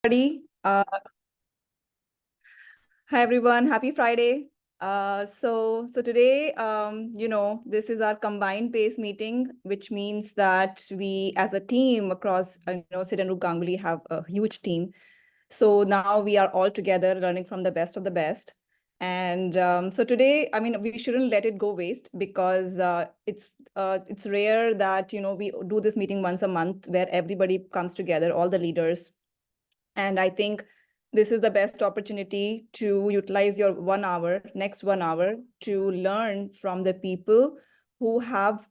Everybody. Hi everyone. Happy Friday. So today, this is our combined PACE meeting, which means that we, as a team across, Sid and Ganguly have a huge team. So now we are all together learning from the best of the best. And so today, I mean, we shouldn't let it go waste because it's rare that we do this meeting once a month where everybody comes together, all the leaders. And I think this is the best opportunity to utilize your 1 hour, next 1 hour, to learn from the people who have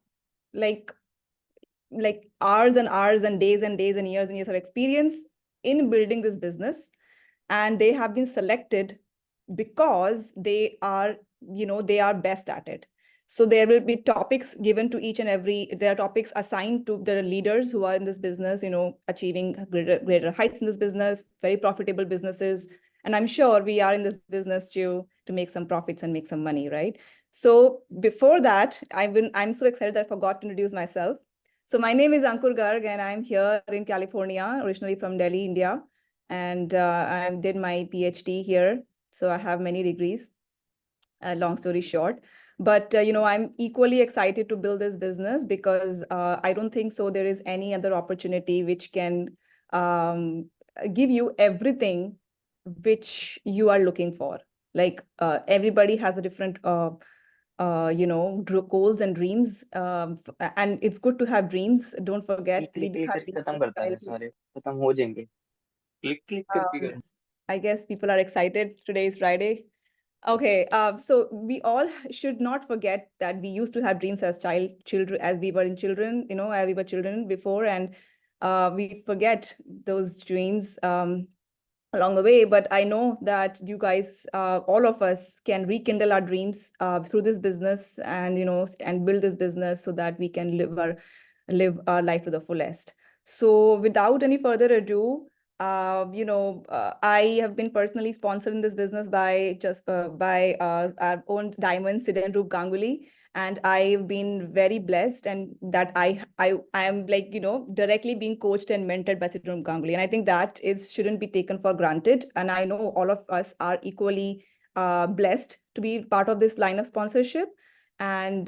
like hours and hours and days and days and years of experience in building this business. And they have been selected because they are best at it. So there will be topics given to each and every, there are topics assigned to the leaders who are in this business, achieving greater heights in this business, very profitable businesses. And I'm sure we are in this business to make some profits and make some money, right? So before that, I'm so excited that I forgot to introduce myself. So my name is Ankur Garg, and I'm here in California, originally from Delhi, India. And I did my PhD here. So I have many degrees, long story short. But, I'm equally excited to build this business because I don't think so there is any other opportunity which can give you everything which you are looking for. Like everybody has a different goals and dreams. And it's good to have dreams. Don't forget, we click do click have करके dreams खत्म since करता है childhood. सारे खत्म हो जाएंगे click click करके Um, कर I guess people are excited. Today is Friday. Okay, so we all should not forget that we used to have dreams as children, as we were in children, as we were children before, and we forget those dreams along the way. But I know that you guys, all of us, can rekindle our dreams through this business, and and build this business so that we can live our life to the fullest. So, without any further ado, I have been personally sponsored in this business by our own diamond Sid Roop Ganguly, and I've been very blessed, and that I am like directly being coached and mentored by Sid Roop Ganguly, and I think that is shouldn't be taken for granted. And I know all of us are equally blessed to be part of this line of sponsorship, and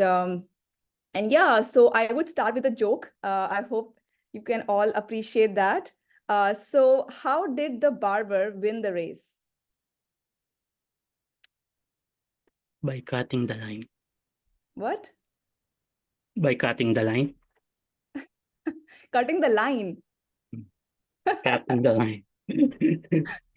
yeah, so I would start with a joke. I hope you can all appreciate that. So how did the barber win the race? By cutting the line. What? By cutting the line. Cutting the line. Cutting the line.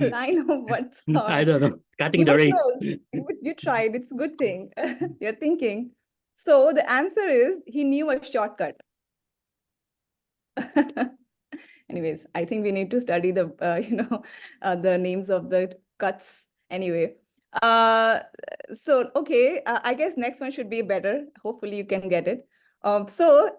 Line of what I sort? don't know. Cutting You the were race. close. You tried. It's a good thing. You're thinking. So the answer is he knew a shortcut. Anyways, I think we need to study the names of the cuts anyway. Uh, I guess next one should be better. Hopefully you can get it. So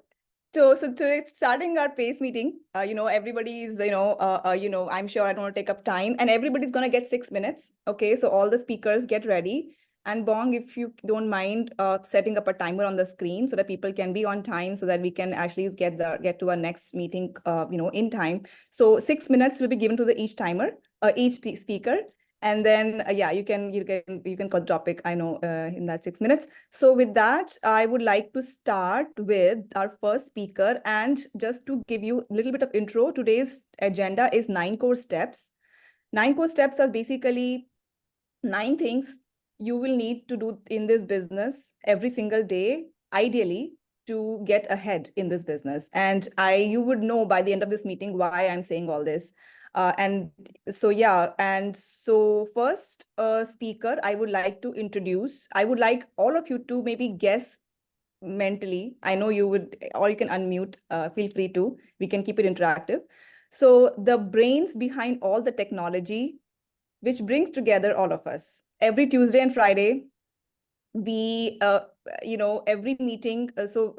today, starting our PACE meeting, everybody is, I'm sure I don't want to take up time, and everybody's going to get 6 minutes. Okay, so all the speakers get ready. And Bong, if you don't mind setting up a timer on the screen so that people can be on time so that we can actually get to our next meeting, in time. So 6 minutes will be given to each speaker. And then, yeah, you can call the topic, I know, in that 6 minutes. So with that, I would like to start with our first speaker. And just to give you a little bit of intro, today's agenda is 9 core steps. 9 core steps are basically 9 things you will need to do in this business every single day, ideally, to get ahead in this business. And you would know by the end of this meeting why I'm saying all this. And so, yeah, and so first speaker, I would like to introduce, I would like all of you to maybe guess mentally. I know you would, or you can unmute, feel free to, we can keep it interactive. So the brains behind all the technology which brings together all of us. Every Tuesday and Friday, we, every meeting, so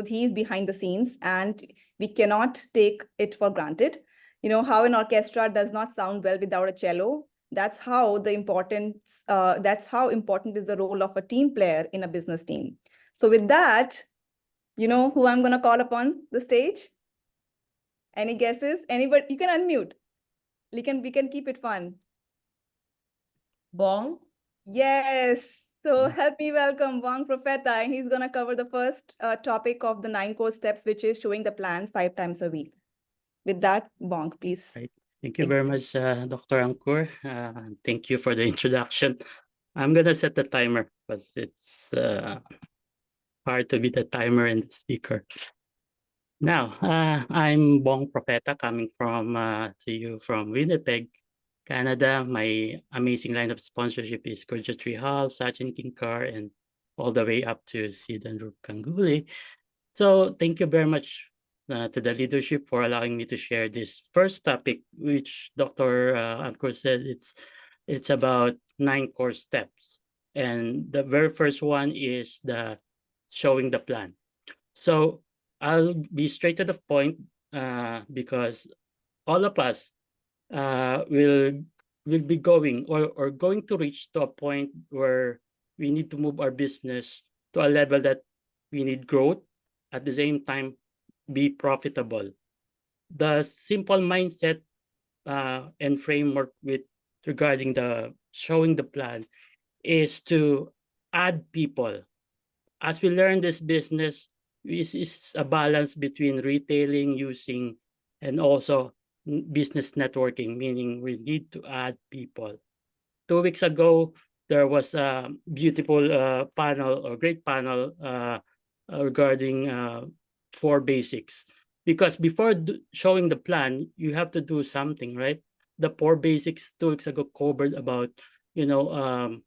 he's behind the scenes and we cannot take it for granted. You know, how an orchestra does not sound well without a cello. That's how that's how important is the role of a team player in a business team. So with that, you know who I'm going to call upon the stage? Any guesses? Anybody? You can unmute. We can keep it fun. Bong. Yes. So Mm. help me welcome Wang Profeta, and he's gonna cover the first topic of the 9 core steps, which is showing the plans 5 times a week. With that, Wang, please. Right. Thank you take the very stage. much, Dr. Ankur. Thank you for the introduction. I'm gonna set the timer because it's hard to be the timer and the speaker. Now, I'm Bong Profeta coming to you from Winnipeg, Canada. My amazing line of sponsorship is Gurjatri Hall, Sachin Kinkar, and all the way up to Sid and Rup Ganguly. So thank you very much to the leadership for allowing me to share this first topic, which Dr. Ankur said it's about 9 core steps. And the very first one is the showing the plan. So I'll be straight to the point because all of us will be going or going to reach to a point where we need to move our business to a level that we need growth, at the same time be profitable. The simple mindset and framework with regarding the showing the plan is to add people. As we learn this business, this is a balance between retailing, using, and also business networking, meaning we need to add people. 2 weeks ago, there was a beautiful panel or great panel regarding 4 basics. Because before showing the plan, you have to do something, right? The 4 basics 2 weeks ago covered about, you know,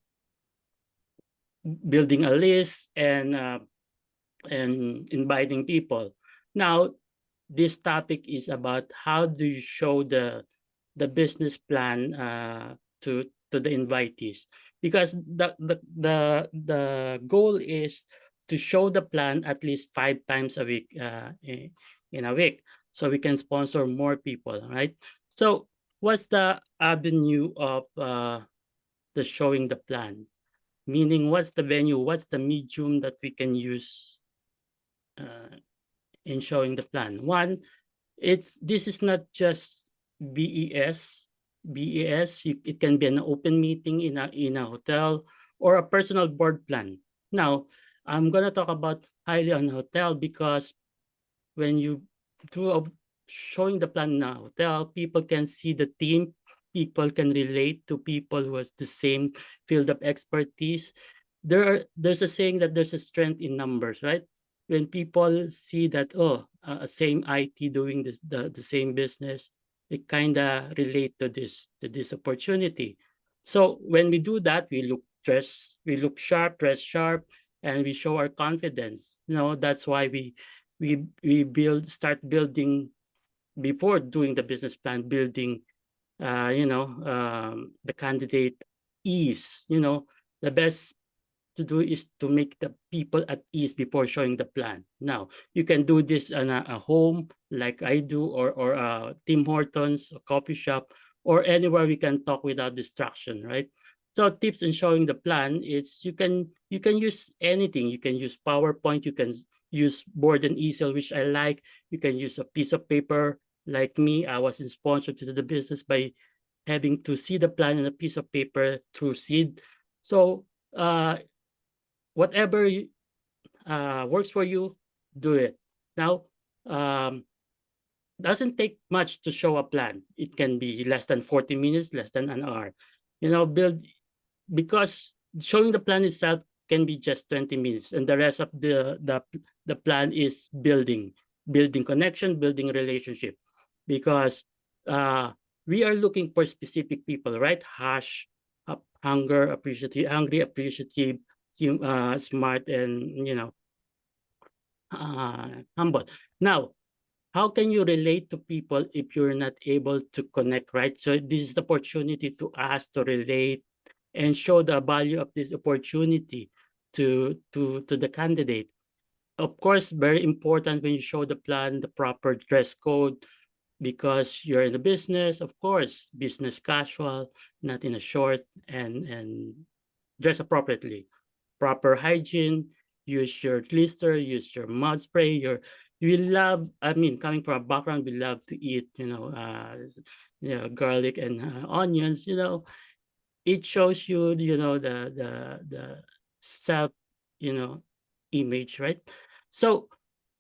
building a list and inviting people. Now, this topic is about how do you show the business plan to the invitees, because the goal is to show the plan at least 5 times a week in a week, so we can sponsor more people, right? So what's the avenue of the showing the plan? Meaning, what's the venue? What's the medium that we can use in showing the plan? One, this is not just BES. It can be an open meeting in a hotel or a personal board plan. Now, I'm gonna talk about highly on hotel because when you do showing the plan in a hotel, people can see the team, people can relate to people who has the same field of expertise. There's a saying that there's a strength in numbers, right? When people see that, same IT doing the same business, they kind of relate to this opportunity. So when we do that, we look sharp, dress sharp, and we show our confidence. That's why we start building before doing the business plan, building the candidate ease. The best to do is to make the people at ease before showing the plan. Now, you can do this in a home like I do, or Tim Hortons, a coffee shop, or anywhere we can talk without distraction, right? So tips in showing the plan is you can use anything. You can use PowerPoint, you can use board and easel, which I like. You can use a piece of paper. Like me, I was sponsored to the business by having to see the plan on a piece of paper through Seed. So whatever works for you, do it. Now, doesn't take much to show a plan. It can be less than 40 minutes, less than an hour. Because showing the plan itself can be just 20 minutes, and the rest of the plan is building connection, building relationship, because we are looking for specific people, right? Hungry, appreciative, smart, and humble. Now, how can you relate to people if you're not able to connect, right? So this is the opportunity to ask, to relate, and show the value of this opportunity to the candidate. Of course, very important when you show the plan, the proper dress code, because you're in the business, of course, business casual, not in a short, and dress appropriately. Proper hygiene, use your glister, use your mud spray, coming from a background, we love to eat, garlic and onions, it shows you, the self, image, right? So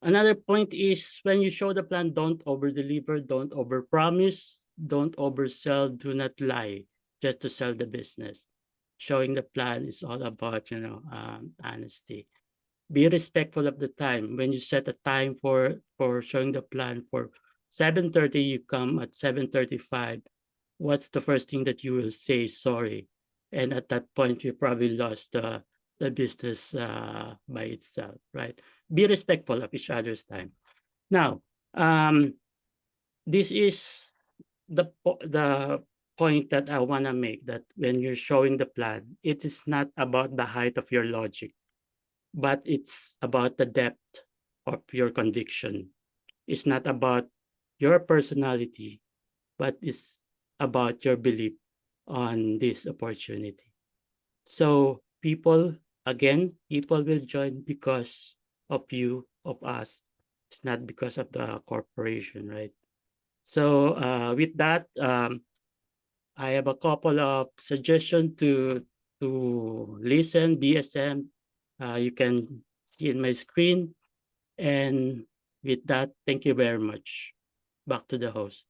another point is when you show the plan, don't over deliver, don't over promise, don't oversell, do not lie just to sell the business. Showing the plan is all about, honesty. Be respectful of the time. When you set a time for showing the plan for 7:30, you come at 7:35. What's the first thing that you will say? Sorry. And at that point, you probably lost the business by itself, right? Be respectful of each other's time. Now, this is the point that I want to make, that when you're showing the plan, it is not about the height of your logic, but it's about the depth of your conviction. It's not about your personality, but it's about your belief on this opportunity. So people will join because of you, of us. It's not because of the corporation, right? So with that, I have a couple of suggestions to listen, BSM. You can see in my screen. And with that, thank you very much. Back to the host.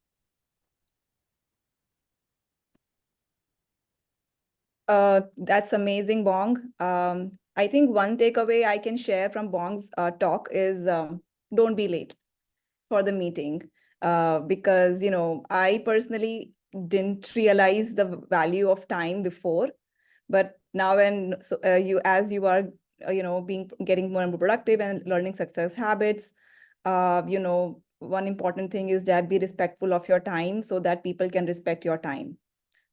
That's amazing, Bong. I think one takeaway I can share from Bong's talk is don't be late for the meeting, because I personally didn't realize the value of time before, but now when you are getting more and more productive and learning success habits, one important thing is that be respectful of your time so that people can respect your time.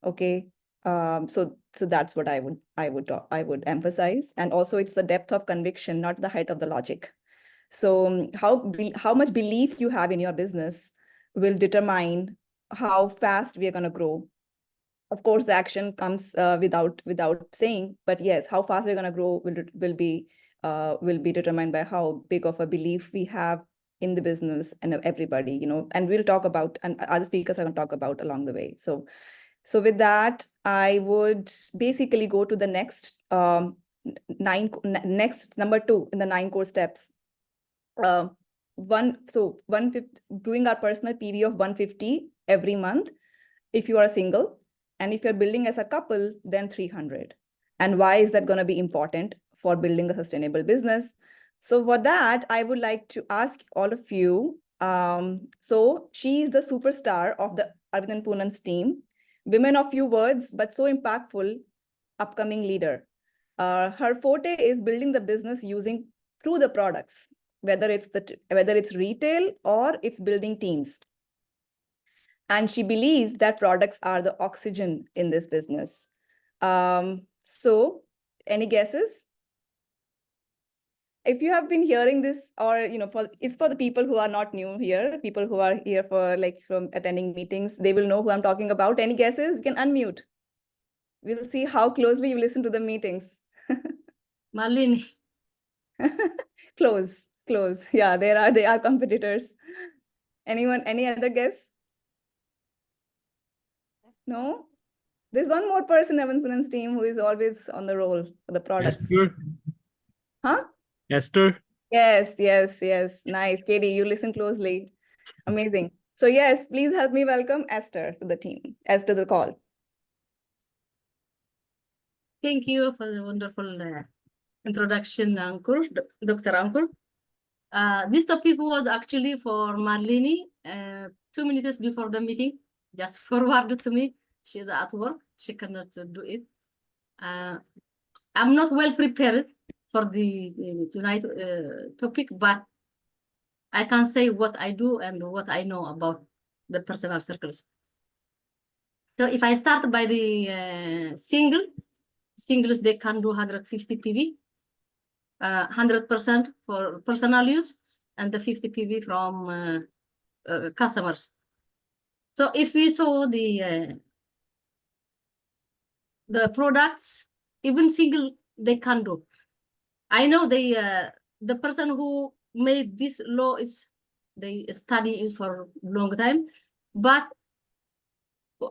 Okay. So that's what I would emphasize. And also it's the depth of conviction, not the height of the logic. So how much belief you have in your business will determine how fast we are going to grow. Of course, the action comes without saying, but yes, how fast we're going to grow will be determined by how big of a belief we have in the business and everybody, and we'll talk about, and other speakers are going to talk about along the way. So with that, I would basically go to the next next number 2 in the 9 core steps. 150, doing our personal PV of 150 every month if you are single, and if you're building as a couple, then 300. And why is that going to be important for building a sustainable business? So for that, I would like to ask all of you. So she is the superstar of the Arvind Poonam's team. Women of few words, but so impactful, upcoming leader. Her forte is building the business using through the products, whether it's retail or it's building teams. And she believes that products are the oxygen in this business. So any guesses? If you have been hearing this, or it's for the people who are not new here, people who are here for from attending meetings, they will know who I'm talking about. Any guesses? You can unmute. We'll see how closely you listen to the meetings. Marlene. Close. Yeah, they are competitors. Anyone? Any other guess? No. There's one more person in Poonam's team who is always on the roll for the products. Esther. Huh? Esther. Yes. Nice. Katie, you listen closely. Amazing. So yes, please help me welcome Esther to the team, to the call. Thank you for the wonderful introduction, Uncle, Dr. Uncle. This topic was actually for Marlene 2 minutes before the meeting, just forwarded to me. She's at work. She cannot do it. I'm not well prepared for the tonight topic, but I can say what I do and what I know about the personal circles. So if I start by the singles, they can do 150 PV, 100% for personal use, and the 50 PV from customers. So if we saw the products, even single, they can do. I know the person who made this law is, they study is for a long time, but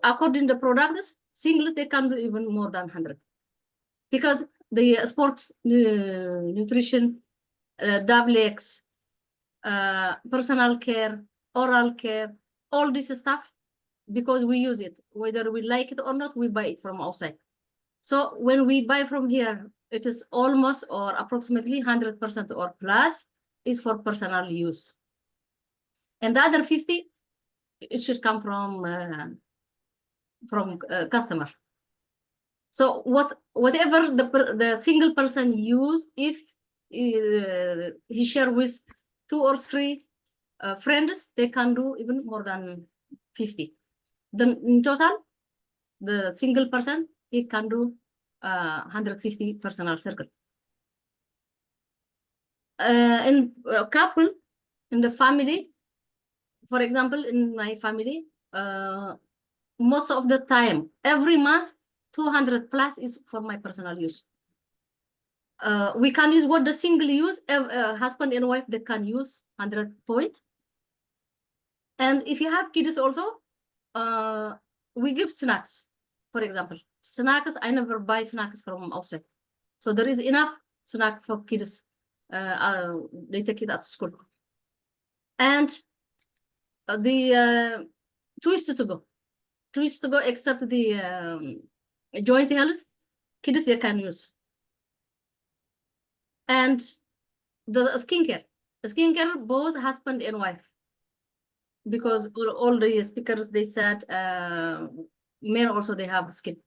according to products, singles, they can do even more than 100. Because the sports nutrition, double X, personal care, oral care, all this stuff, because we use it, whether we like it or not, we buy it from outside. So when we buy from here, it is almost or approximately 100% or plus is for personal use. And the other 50, it should come from customer. So whatever the single person use, if he share with 2 or 3 friends, they can do even more than 50. Then in total, the single person, he can do 150 personal circle. In a couple, in the family, for example, in my family, most of the time, every month, 200 plus is for my personal use. We can use what the single use, husband and wife, they can use 100 point. And if you have kids also, we give snacks. For example, snacks, I never buy snacks from outside. So there is enough snack for kids. They take it at school. And the twist to go. Twist to go, except the joint health, kids they can use. And the skincare. Skincare, both husband and wife. Because all the speakers, they said men also they have skin.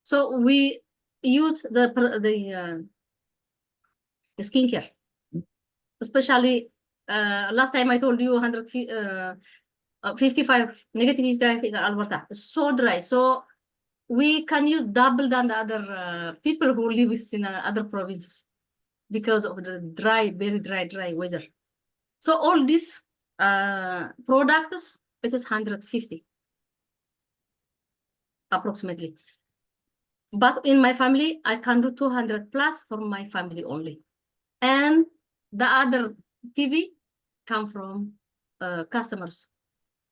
So we use the skincare, especially last time I told you 155 negative 55 in Alberta. It's so dry, so we can use double than the other people who live in other provinces because of the dry, very dry weather. So all these products, it is 150 approximately. But in my family, I can do 200 plus for my family only. And the other PV come from customers.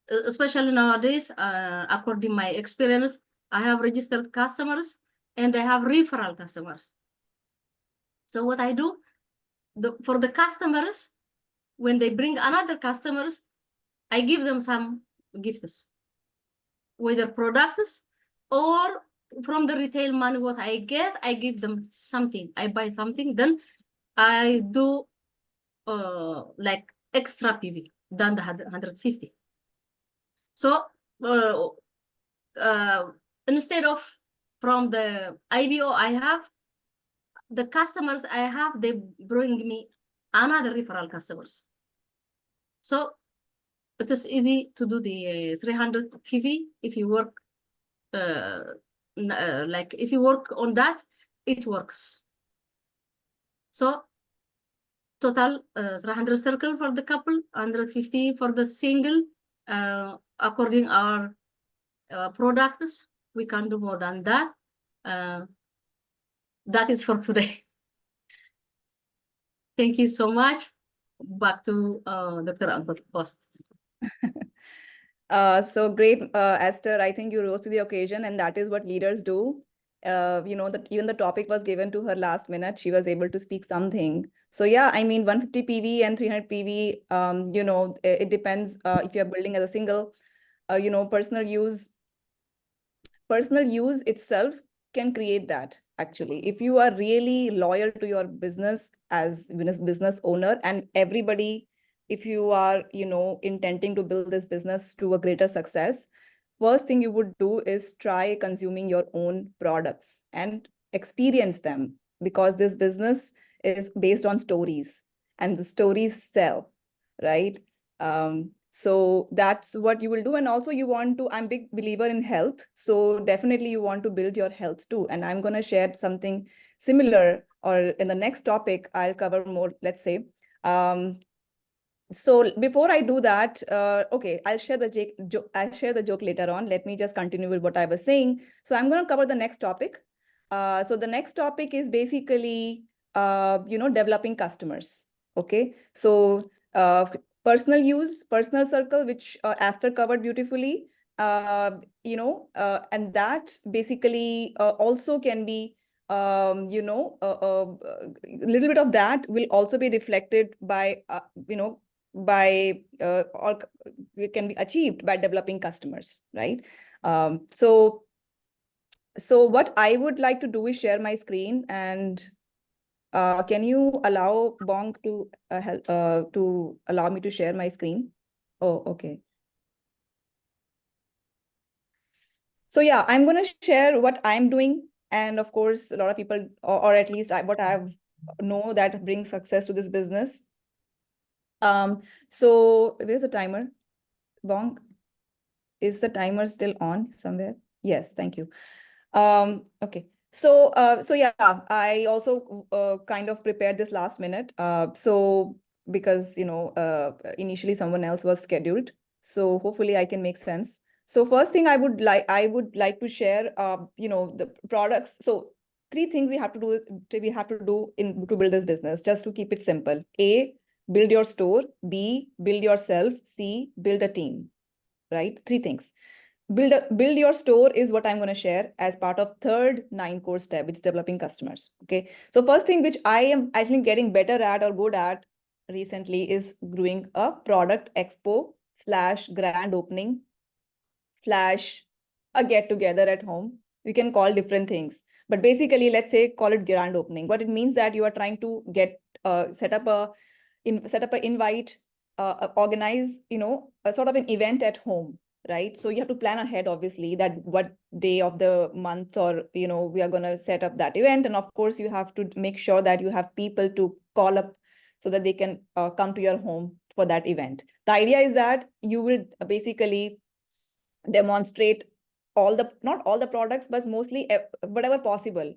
Especially nowadays, according to my experience, I have registered customers and I have referral customers. So what I do, for the customers, when they bring another customers, I give them some gifts, whether products or from the retail money, what I get, I give them something. I buy something, then I do like extra PV than the 150. So instead of from the IBO I have, the customers I have, they bring me another referral customers. So it is easy to do the 300 PV if you work like if you work on that, it works. So total 300 circle for the couple, 150 for the single. According our products, we can do more than that. That is for today. Thank you so much. Back to Dr. Albert Post. So great, Esther. I think you rose to the occasion, and that is what leaders do. You know, that even the topic was given to her last minute. She was able to speak something. So yeah, I mean, 150 PV and 300 PV, you know, it depends if you're building as a single, you know, personal use itself can create that actually. If you are really loyal to your business as business owner, and everybody, if you are, you know, intending to build this business to a greater success, first thing you would do is try consuming your own products and experience them, because this business is based on stories and the stories sell, right? So that's what you will do. And also you want to, I'm a big believer in health. So definitely you want to build your health too. And I'm going to share something similar, or in the next topic, I'll cover more, let's say. So before I do that, okay, I'll share the joke later on. Let me just continue with what I was saying. So I'm going to cover the next topic. So the next topic is basically, you know, developing customers. Okay. So personal use, personal circle, which Esther covered beautifully. and that basically also can be, a little bit of that will also be reflected by, or can be achieved by developing customers, right? So what I would like to do is share my screen, and can you allow Bong to help to allow me to share my screen? Oh, okay. So yeah, I'm going to share what I'm doing. And of course, a lot of people, or at least what I know that brings success to this business. So where's the timer? Bong, is the timer still on somewhere? Yes, thank you. Okay. So yeah, I also kind of prepared this last minute. So because, initially someone else was scheduled. So hopefully I can make sense. So first thing I would like to share, the products. So three things we have to do to build this business, just to keep it simple. A, build your store. B, build yourself. C, build a team, right? Three things. Build your store is what I'm going to share as part of third 9-core step, which is developing customers. Okay. So first thing which I am actually getting better at or good at recently is doing a product expo / grand opening / a get together at home. We can call different things, but basically, let's say call it grand opening. What it means that you are trying to get set up an invite, organize, a sort of an event at home, right? So you have to plan ahead, obviously, that what day of the month, or, we are going to set up that event. And of course, you have to make sure that you have people to call up so that they can come to your home for that event. The idea is that you will basically demonstrate not all the products, but mostly whatever possible,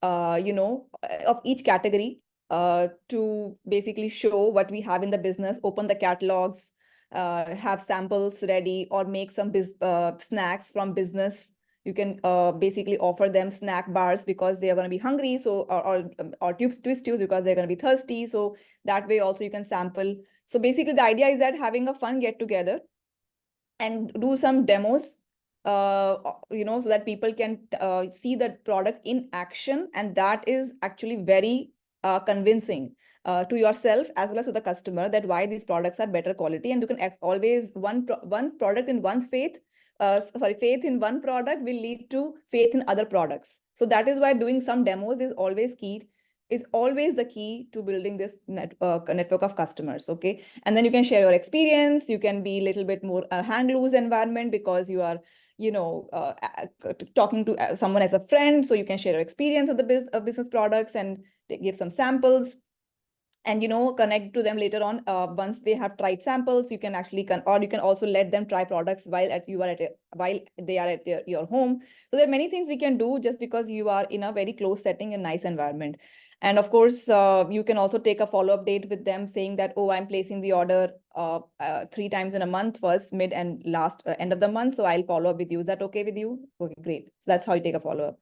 of each category, to basically show what we have in the business, open the catalogs, have samples ready, or make some snacks from business. You can basically offer them snack bars because they are going to be hungry, so or twist tubes because they're going to be thirsty. So that way also you can sample. So basically the idea is that having a fun get together and do some demos, so that people can see the product in action, and that is actually very convincing to yourself as well as to the customer, that why these products are better quality. And you can always one product in one faith in one product will lead to faith in other products. So that is why doing some demos is always the key to building this network of customers. Okay. And then you can share your experience. You can be a little bit more hang loose environment, because you are, talking to someone as a friend. So you can share your experience of the business products and give some samples, and connect to them later on. Once they have tried samples, you can actually or you can also let them try products while they are at your home. So there are many things we can do just because you are in a very close setting and nice environment. And of course, you can also take a follow-up date with them, saying that, oh, I'm placing the order 3 times in a month, first, mid, and last end of the month. So I'll follow up with you. Is that okay with you? Okay, great. So that's how you take a follow-up.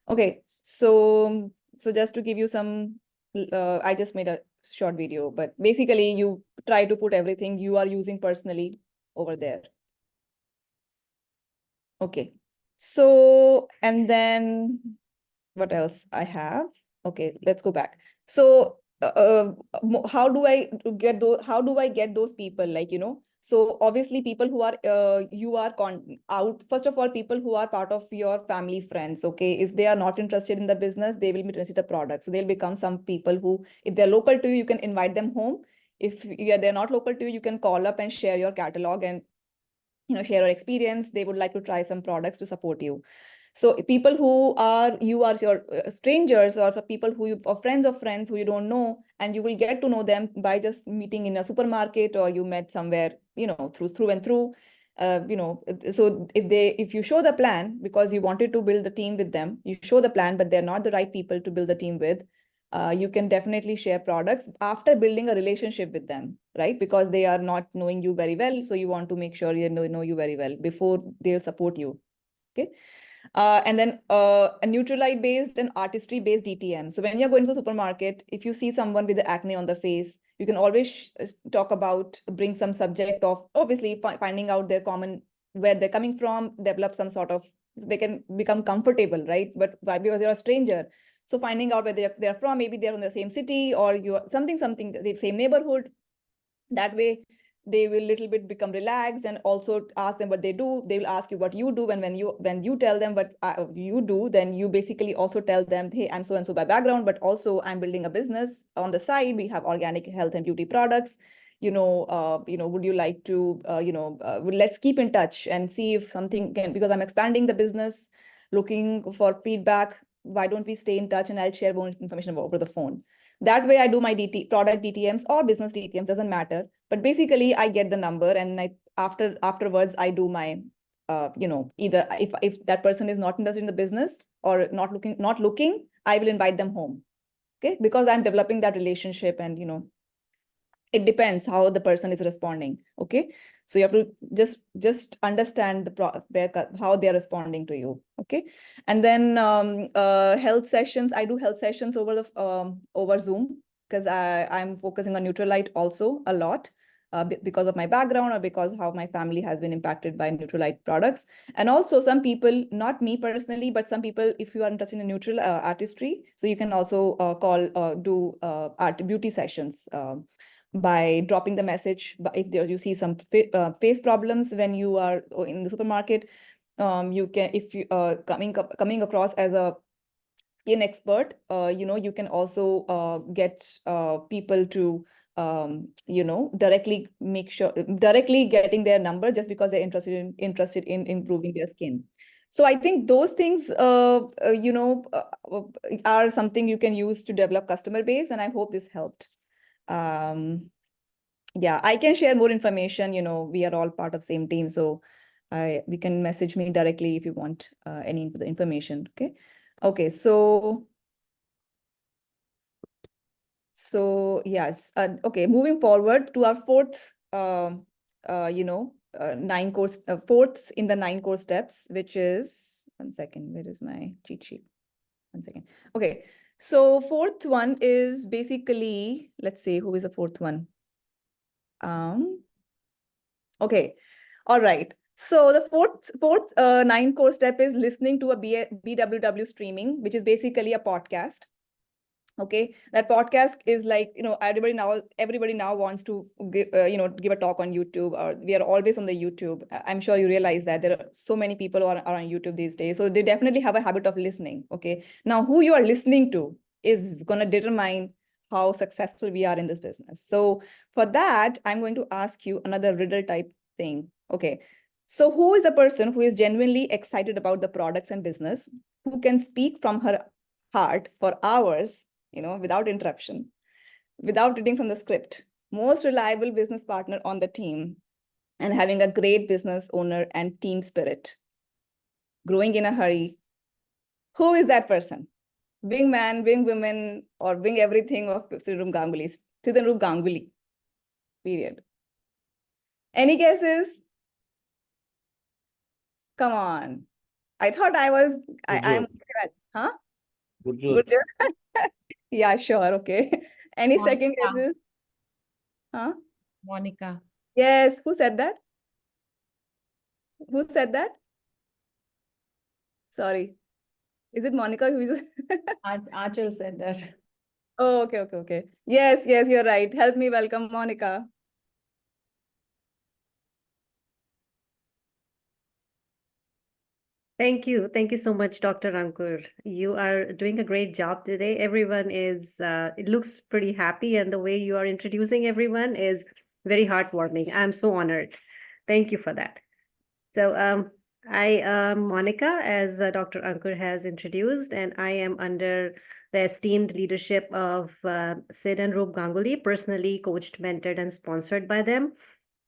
Okay, so just to give you some, I just made a short video, but basically you try to put everything you are using personally over there. Okay, so, and then what else I have? Okay, let's go back. So how do I get those people, like, so obviously people who are out, first of all, people who are part of your family, friends. Okay, if they are not interested in the business, they will be interested in the product. So they'll become some people who, if they're local to you, you can invite them home. If they're not local to you, you can call up and share your catalog and share your experience. They would like to try some products to support you. So people who are your strangers, or for people or friends of friends who you don't know, and you will get to know them by just meeting in a supermarket, or you met somewhere, through and through. So if you show the plan, because you wanted to build the team with them, you show the plan, but they're not the right people to build the team with, you can definitely share products after building a relationship with them, right? Because they are not knowing you very well. So you want to make sure they know you very well before they'll support you. Okay. And then a neutralite based and artistry based DTM. So when you're going to the supermarket, if you see someone with the acne on the face, you can always talk about, bring some subject of obviously finding out their common where they're coming from, develop some sort of, they can become comfortable, right? But why? Because you're a stranger. So finding out where they're from, maybe they're in the same city or you're something, the same neighborhood. That way, they will little bit become relaxed, and also ask them what they do. They will ask you what you do, and when you tell them what you do, then you basically also tell them, hey, I'm so and so by background, but also I'm building a business on the side. We have organic health and beauty products. Would you like to, let's keep in touch and see if something can, because I'm expanding the business, looking for feedback. Why don't we stay in touch, and I'll share more information over the phone. That way I do my product DTMs or business DTMs, doesn't matter. But basically I get the number, and afterwards I do my, either if that person is not interested in the business or not looking, I will invite them home. Okay, because I'm developing that relationship, and it depends how the person is responding. Okay, so you have to just understand how they're responding to you. Okay, and then health sessions. I do health sessions over Zoom, because I'm focusing on Neutralite also a lot, because of my background or because how my family has been impacted by Neutralite products. And also some people, not me personally, but some people, if you are interested in neutral artistry, so you can also do art beauty sessions. By dropping the message, but if you see some face problems when you are in the supermarket, you can, if you coming across as a skin expert, you can also get people to directly getting their number, just because they're interested in improving their skin. So I think those things are something you can use to develop customer base, and I hope this helped. Yeah, I can share more information. We are all part of same team, so we can message me directly if you want any information. Okay, so yes. Okay, moving forward to our fourth fourth in the 9 core steps, which is, one second, where is my cheat sheet? One second. Okay, so fourth one is basically, let's see, who is the fourth one? Okay, all right. So the fourth 9 core step is listening to a BWW streaming, which is basically a podcast. Okay, that podcast is like, everybody now wants to give a talk on YouTube, or we are always on the YouTube. I'm sure you realize that there are so many people are on YouTube these days, so they definitely have a habit of listening. Okay, now who you are listening to is going to determine how successful we are in this business. So for that, I'm going to ask you another riddle type thing. Okay, so who is the person who is genuinely excited about the products and business, who can speak from her heart for hours, without interruption, without reading from the script, most reliable business partner on the team, and having a great business owner and team spirit, growing in a hurry? Who is that person? Wing man, wing women, or wing everything of Sidharup Ganguly, period. Any guesses? Come on. I thought I'm huh? Gurjot. Yeah, sure. Okay. Any Monica. second guesses? Huh? Monica. Yes. Who said that? Who said that? Sorry. Is it Monica who is? Achal said that. Oh, okay. Yes, you're right. Help me welcome Monica. Thank you. Thank you so much, Dr. Ankur. You are doing a great job today. Everyone it looks pretty happy, and the way you are introducing everyone is very heartwarming. I'm so honored. Thank you for that. So I am Monica, as Dr. Ankur has introduced, and I am under the esteemed leadership of Sid and Roop Ganguly, personally coached, mentored, and sponsored by them.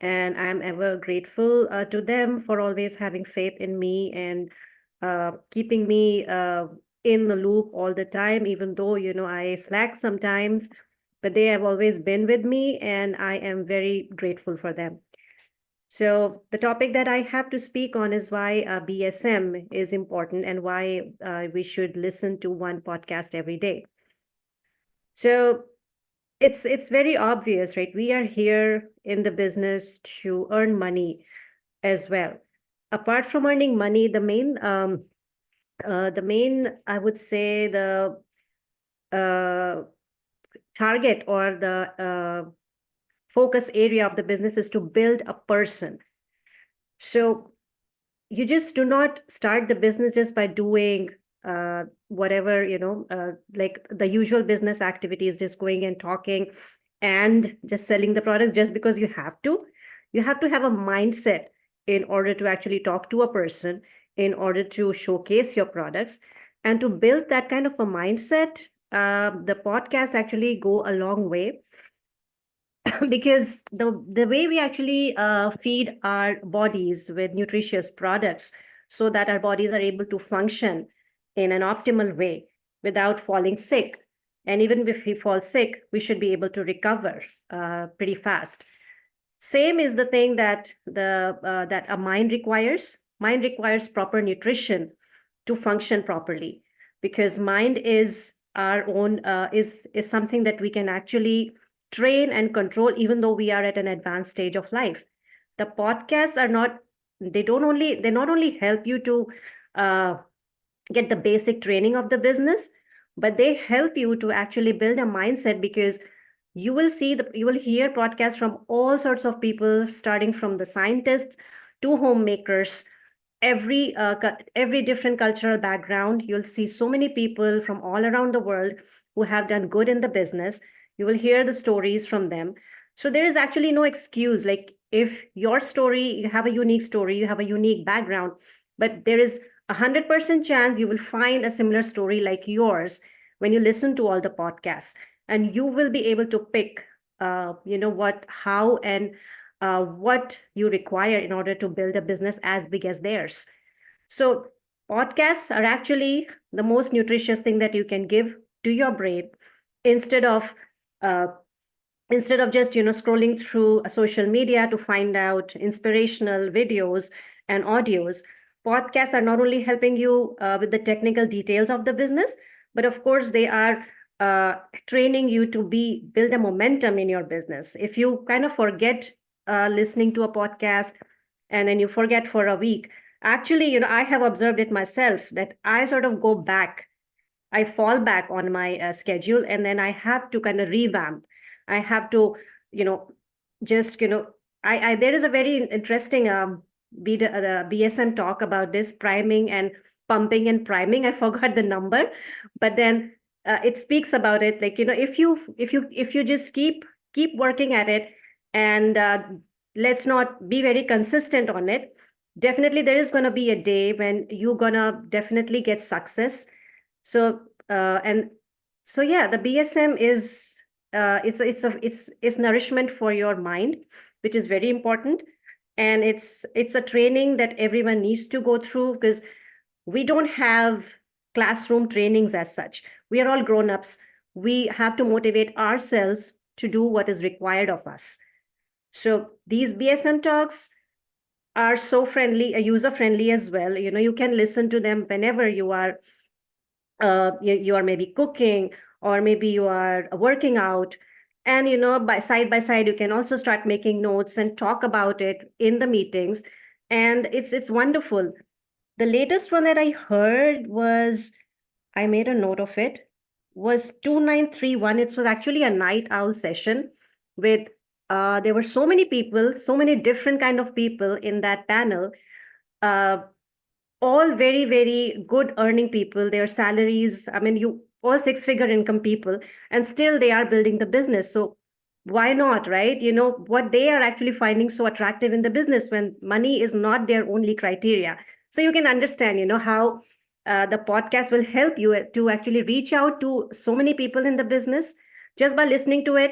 And I'm ever grateful to them for always having faith in me and keeping me in the loop all the time, even though, I slack sometimes, but they have always been with me, and I am very grateful for them. So the topic that I have to speak on is why BSM is important, and why we should listen to one podcast every day. So it's very obvious, right? We are here in the business to earn money as well. apart from earning money, the main, I would say the target or the focus area of the business is to build a person. So you just do not start the business just by doing whatever, like the usual business activities, just going and talking and just selling the products just because you have to. You have to have a mindset in order to actually talk to a person, in order to showcase your products. And to build that kind of a mindset, the podcasts actually go a long way. Because the way we actually feed our bodies with nutritious products so that our bodies are able to function in an optimal way without falling sick. And even if we fall sick, we should be able to recover pretty fast. Same is the thing that that a mind requires. Mind requires proper nutrition to function properly, because mind is our own is something that we can actually train and control, even though we are at an advanced stage of life. The podcasts are not, they not only help you to get the basic training of the business, but they help you to actually build a mindset, because you will hear podcasts from all sorts of people, starting from the scientists to homemakers, every different cultural background. You'll see so many people from all around the world who have done good in the business. You will hear the stories from them. So there is actually no excuse. Like, if your story, you have a unique story, you have a unique background, but there is 100% chance you will find a similar story like yours when you listen to all the podcasts, and you will be able to pick how and what you require in order to build a business as big as theirs. So podcasts are actually the most nutritious thing that you can give to your brain, instead of just scrolling through social media to find out inspirational videos and audios. Podcasts are not only helping you with the technical details of the business, but of course they are training you to build a momentum in your business. If you kind of forget listening to a podcast, and then you forget for a week, actually, I have observed it myself, that I sort of go back, I fall back on my schedule, and then I have to kind of revamp. I have to, just, I there is a very interesting BSM talk about this priming and pumping and priming. I forgot the number, but then it speaks about it. Like, if you just keep working at it, and let's not be very consistent on it, definitely there is going to be a day when you're going to definitely get success. So and so, yeah, the BSM is it's nourishment for your mind, which is very important. And it's a training that everyone needs to go through, because we don't have classroom trainings as such. We are all grown-ups. We have to motivate ourselves to do what is required of us. So these BSM talks are so friendly, user friendly as well. You can listen to them whenever you are you are maybe cooking, or maybe you are working out. And by side you can also start making notes and talk about it in the meetings. And it's wonderful. The latest one that I heard was, I made a note of it, was 2931. It was actually a night owl session with there were so many people, so many different kind of people in that panel, all very, very good earning people. Their salaries, I mean, all 6-figure income people, and still they are building the business. So why not, right? What they are actually finding so attractive in the business, when money is not their only criteria. So you can understand, how the podcast will help you to actually reach out to so many people in the business just by listening to it.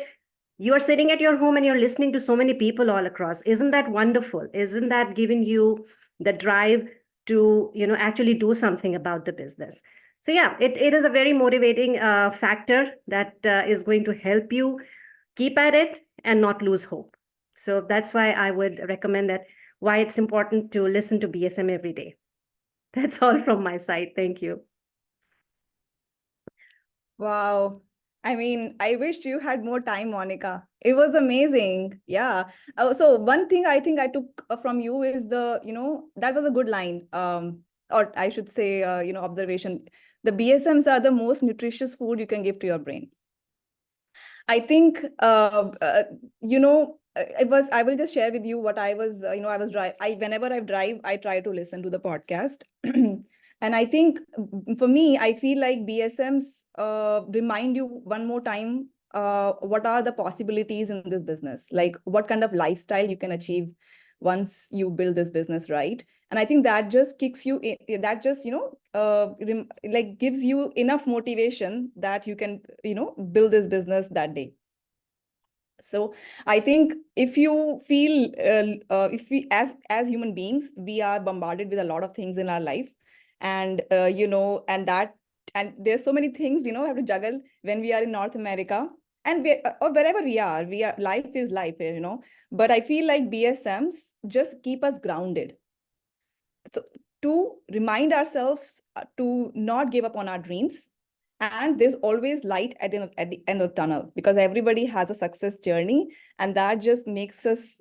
You are sitting at your home and you're listening to so many people all across. Isn't that wonderful? Isn't that giving you the drive to actually do something about the business? So yeah, it is a very motivating factor that is going to help you keep at it and not lose hope. So that's why I would recommend that, why it's important to listen to BSM every day. That's all from my side. Thank you. Wow. I mean, I wish you had more time, Monica. It was amazing. Yeah. So one thing I think I took from you is that was a good line. Or I should say, observation. The BSMs are the most nutritious food you can give to your brain. I think, I will just share with you what I was, whenever I drive, I try to listen to the podcast. And I think for me, I feel like BSMs remind you one more time what are the possibilities in this business, like what kind of lifestyle you can achieve once you build this business right. And I think that just kicks you in, that just like gives you enough motivation that you can build this business that day. So I think if you feel if we as human beings, we are bombarded with a lot of things in our life, and and there's so many things have to juggle when we are in North America, and or wherever we are, life is life, but I feel like BSMs just keep us grounded. So to remind ourselves to not give up on our dreams, and there's always light at the end of the tunnel, because everybody has a success journey, and that just makes us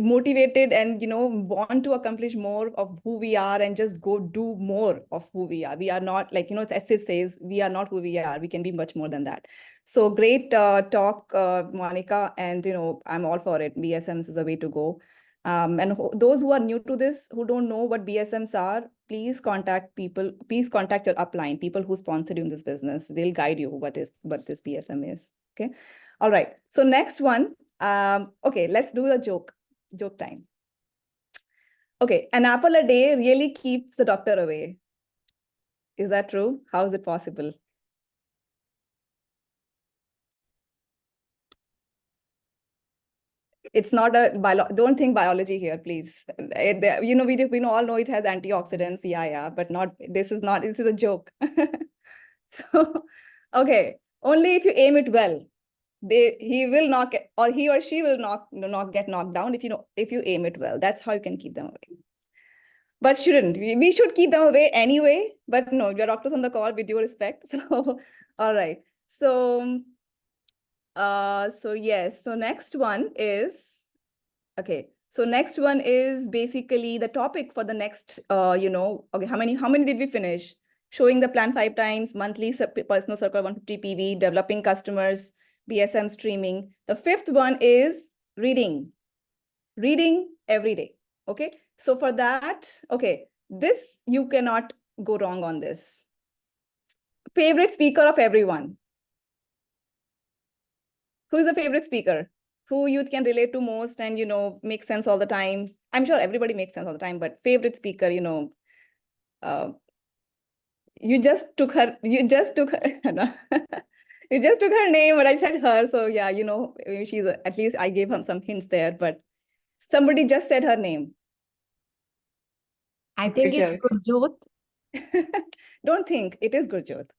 motivated and want to accomplish more of who we are and just go do more of who we are. We are not like as it says, we are not who we are, we can be much more than that. So great talk, Monica, and I'm all for it. BSMs is a way to go. And those who are new to this, who don't know what BSMs are, please contact your upline, people who sponsored you in this business. They'll guide you what this BSM is. Okay. All right. So next one. Okay, let's do the joke time. Okay, an apple a day really keeps the doctor away. Is that true? How is it possible? It's not a don't think biology here, please. We all know it has antioxidants, yeah, but this is a joke. So, okay, only if you aim it well, he will not or he or she will not get knocked down if you aim it well. That's how you can keep them away. But shouldn't we should keep them away anyway, but no, your doctors on the call, with due respect. So, all right. So, yes. So next one is, okay. So next one is basically the topic for the next, okay, how many did we finish? Showing the plan 5 times, monthly personal circle 150 PV, developing customers, BSM streaming. The 5th one is reading every day. Okay. So for that, okay, this you cannot go wrong on this. Favorite speaker of everyone. Who is the favorite speaker? Who you can relate to most and, make sense all the time? I'm sure everybody makes sense all the time, but favorite speaker, you just took her, you just took her name, but I said her. So yeah, she's at least I gave him some hints there, but somebody just said her name. I think it's Gurjot. Don't think, it is Gurjot.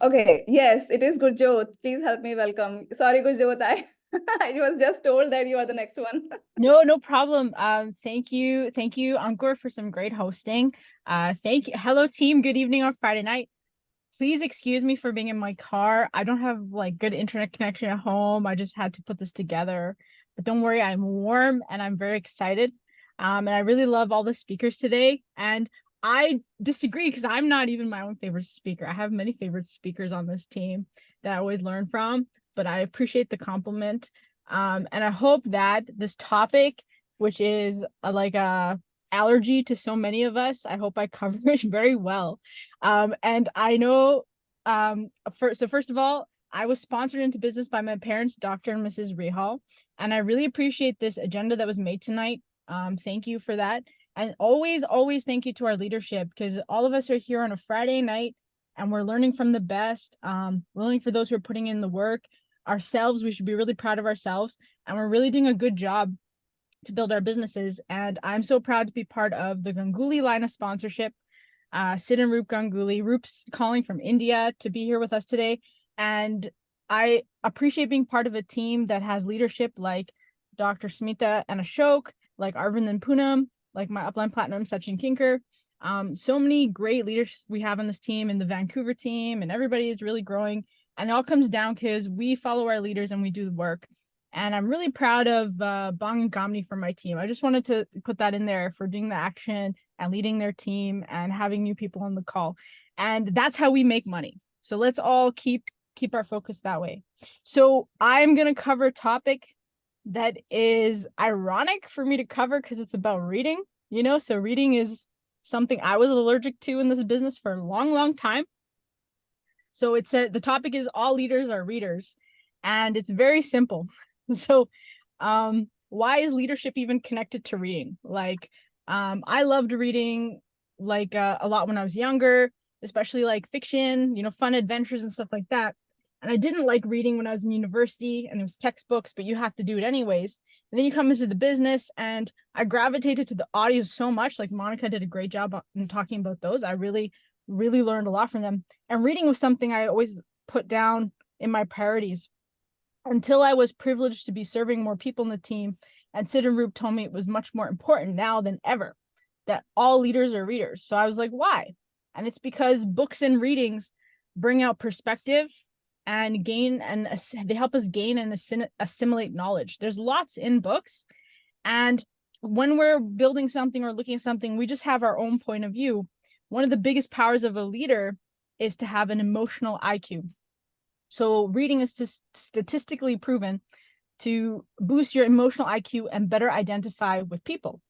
Okay, yes, it is Gurjot. Please help me welcome. Sorry, Gurjot, I was just told that you are the next one. No problem. Thank you, Ankur, for some great hosting. Thank you. Hello, team. Good evening on Friday night. Please excuse me for being in my car. I don't have like good internet connection at home. I just had to put this together. But don't worry, I'm warm and I'm very excited. And I really love all the speakers today. And I disagree because I'm not even my own favorite speaker. I have many favorite speakers on this team that I always learn from, but I appreciate the compliment. And I hope that this topic, which is like a allergy to so many of us, I hope I cover it very well. And I know, first of all, I was sponsored into business by my parents, Dr. and Mrs. Rehal, and I really appreciate this agenda that was made tonight. Thank you for that. And always thank you to our leadership, because all of us are here on a Friday night and we're learning from the best, learning for those who are putting in the work. Ourselves, we should be really proud of ourselves, and we're really doing a good job to build our businesses. And I'm so proud to be part of the Ganguly line of sponsorship. Sid and Roop Ganguly. Roop's calling from India to be here with us today. And I appreciate being part of a team that has leadership like Dr. Smita and Ashok, like Arvind and Poonam, like my upline platinum, Sachin Kinker. So many great leaders we have on this team, and the Vancouver team, and everybody is really growing. And it all comes down because we follow our leaders and we do the work. And I'm really proud of Bong and Gamni for my team. I just wanted to put that in there for doing the action and leading their team and having new people on the call. And that's how we make money. So let's all keep our focus that way. So I'm going to cover a topic that is ironic for me to cover because it's about reading, you know, so reading is something I was allergic to in this business for a long, long time. So it said the topic is all leaders are readers, and it's very simple. So why is leadership even connected to reading? Like I loved reading like a lot when I was younger, especially like fiction, you know, fun adventures and stuff like that. And I didn't like reading when I was in university, and it was textbooks, but you have to do it anyways. And then you come into the business, and I gravitated to the audio so much. Like Monica did a great job in talking about those. I really learned a lot from them. And reading was something I always put down in my priorities until I was privileged to be serving more people in the team. And Sid and Roop told me it was much more important now than ever that all leaders are readers. So I was like, why? And it's because books and readings bring out perspective and they help us gain and assimilate knowledge. There's lots in books. And when we're building something or looking at something, we just have our own point of view. One of the biggest powers of a leader is to have an emotional IQ. So reading is statistically proven to boost your emotional IQ and better identify with people.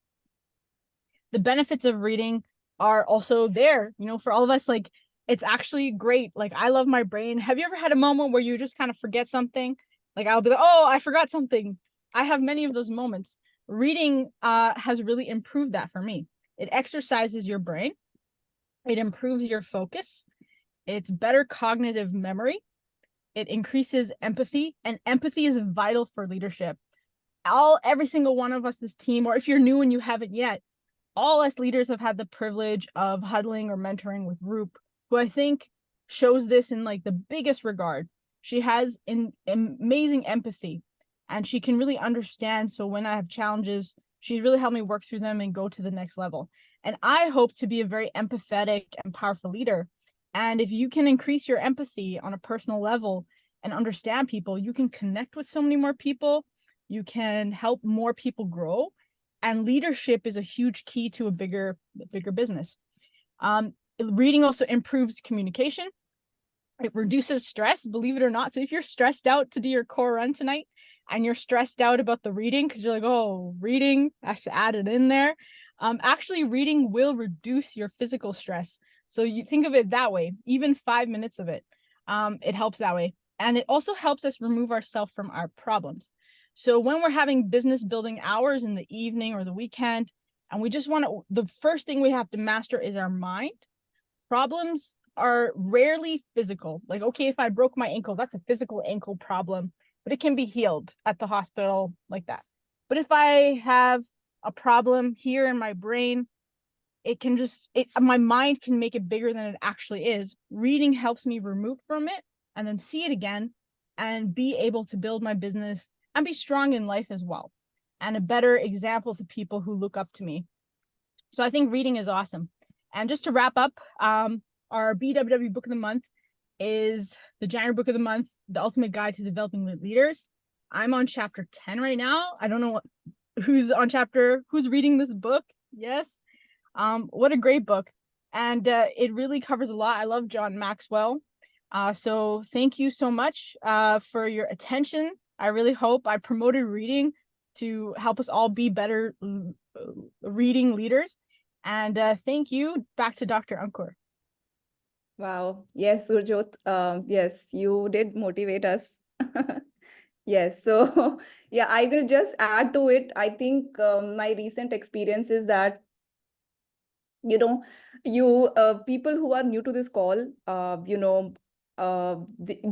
The benefits of reading are also there, you know, for all of us. Like, it's actually great. Like, I love my brain. Have you ever had a moment where you just kind of forget something? Like, I'll be like, oh, I forgot something. I have many of those moments. Reading has really improved that for me. It exercises your brain. It improves your focus. It's better cognitive memory. It increases empathy, and empathy is vital for leadership. Every single one of us, this team, or if you're new and you haven't yet, all us leaders have had the privilege of huddling or mentoring with Roop, who I think shows this in like the biggest regard. She has amazing empathy, and she can really understand. So when I have challenges, she's really helped me work through them and go to the next level. And I hope to be a very empathetic and powerful leader. And if you can increase your empathy on a personal level and understand people, you can connect with so many more people. You can help more people grow. And leadership is a huge key to a bigger business. Reading also improves communication. It reduces stress, believe it or not. So if you're stressed out to do your core run tonight and you're stressed out about the reading because you're like, oh, reading, I should add it in there. Actually, reading will reduce your physical stress. So you think of it that way, even 5 minutes of it, it helps that way. And it also helps us remove ourselves from our problems. So when we're having business building hours in the evening or the weekend, and we just want to, the first thing we have to master is our mind. Problems are rarely physical. Like, okay, if I broke my ankle, that's a physical ankle problem, but it can be healed at the hospital like that. But if I have a problem here in my brain, my mind can make it bigger than it actually is. Reading helps me remove from it and then see it again and be able to build my business and be strong in life as well, and a better example to people who look up to me. So I think reading is awesome. And just to wrap up, our BWW book of the month is the January book of the month, The Ultimate Guide to Developing Leaders. I'm on chapter 10 right now. I don't know who's reading this book. Yes. What a great book. And it really covers a lot. I love John Maxwell. So thank you so much for your attention. I really hope I promoted reading to help us all be better reading leaders. And thank you. Back to Dr. Ankur. Wow. Yes, Surjot. Yes, you did motivate us. Yes. So, yeah, I will just add to it. I think my recent experience is that, people who are new to this call,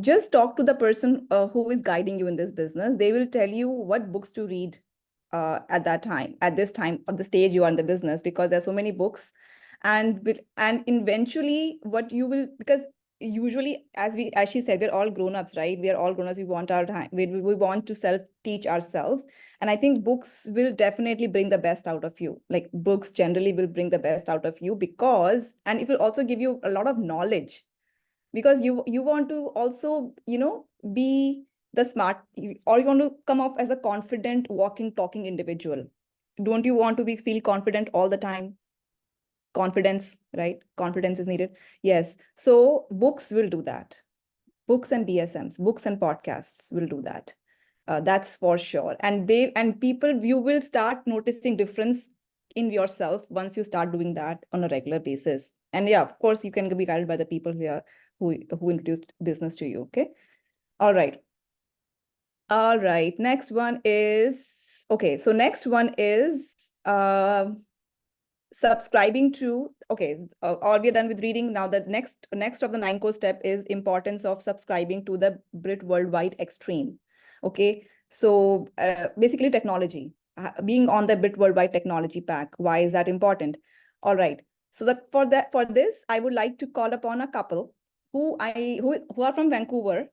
just talk to the person who is guiding you in this business. They will tell you what books to read at this time, at the stage you are in the business, because there's so many books. And eventually what you will, because usually, as she said, we're all grown-ups, right? We are all grown-ups. We want our time. We want to self-teach ourselves. And I think books will definitely bring the best out of you. Like, books generally will bring the best out of you and it will also give you a lot of knowledge. because you want to also, be the smart, or you want to come off as a confident walking, talking individual. Don't you want to feel confident all the time? Confidence, right? Confidence is needed. Yes. So books will do that. Books and BSMs, books and podcasts will do that. That's for sure. And people, you will start noticing difference in yourself once you start doing that on a regular basis. And yeah, of course, you can be guided by the people who introduced business to you. Okay. All right. All right. Next one is, okay. So next one is subscribing to, okay, or we're done with reading. Now the next of the 9 core step is importance of subscribing to the Brit Worldwide Extreme. Okay, so basically technology, being on the Brit Worldwide Technology Pack. Why is that important? All right, so for this I would like to call upon a couple who are from Vancouver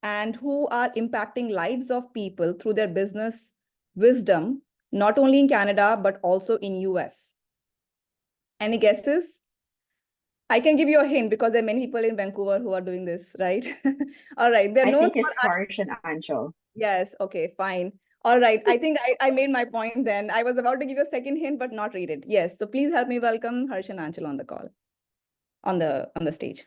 and who are impacting lives of people through their business wisdom, not only in Canada but also in US. Any guesses? I can give you a hint because there are many people in Vancouver who are doing this, right? All right. They're I known think it's for Harsh and Anshul. Yes. Okay, fine. All right. I think I made my point then. I was about to give you a second hint, but not read it. Yes. So please help me welcome Harsh and Anchal on the call, on the stage.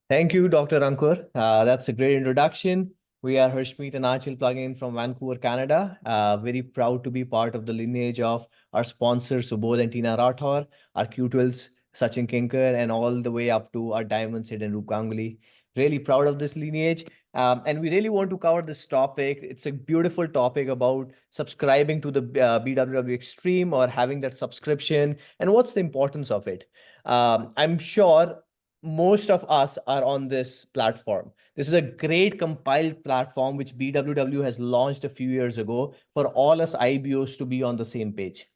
Thank you, Dr. Ankur. That's a great introduction. We are Harshmeet and Achal plugging in from Vancouver, Canada. Very proud to be part of the lineage of our sponsors, Subodh and Tina Rathor, our Q12s, Sachin Kinkar, and all the way up to our Diamond Sid and Roop Ganguly. Really proud of this lineage. And we really want to cover this topic. It's a beautiful topic about subscribing to the BWW Extreme or having that subscription and what's the importance of it. I'm sure most of us are on this platform. This is a great compiled platform which BWW has launched a few years ago for all us IBOs to be on the same page.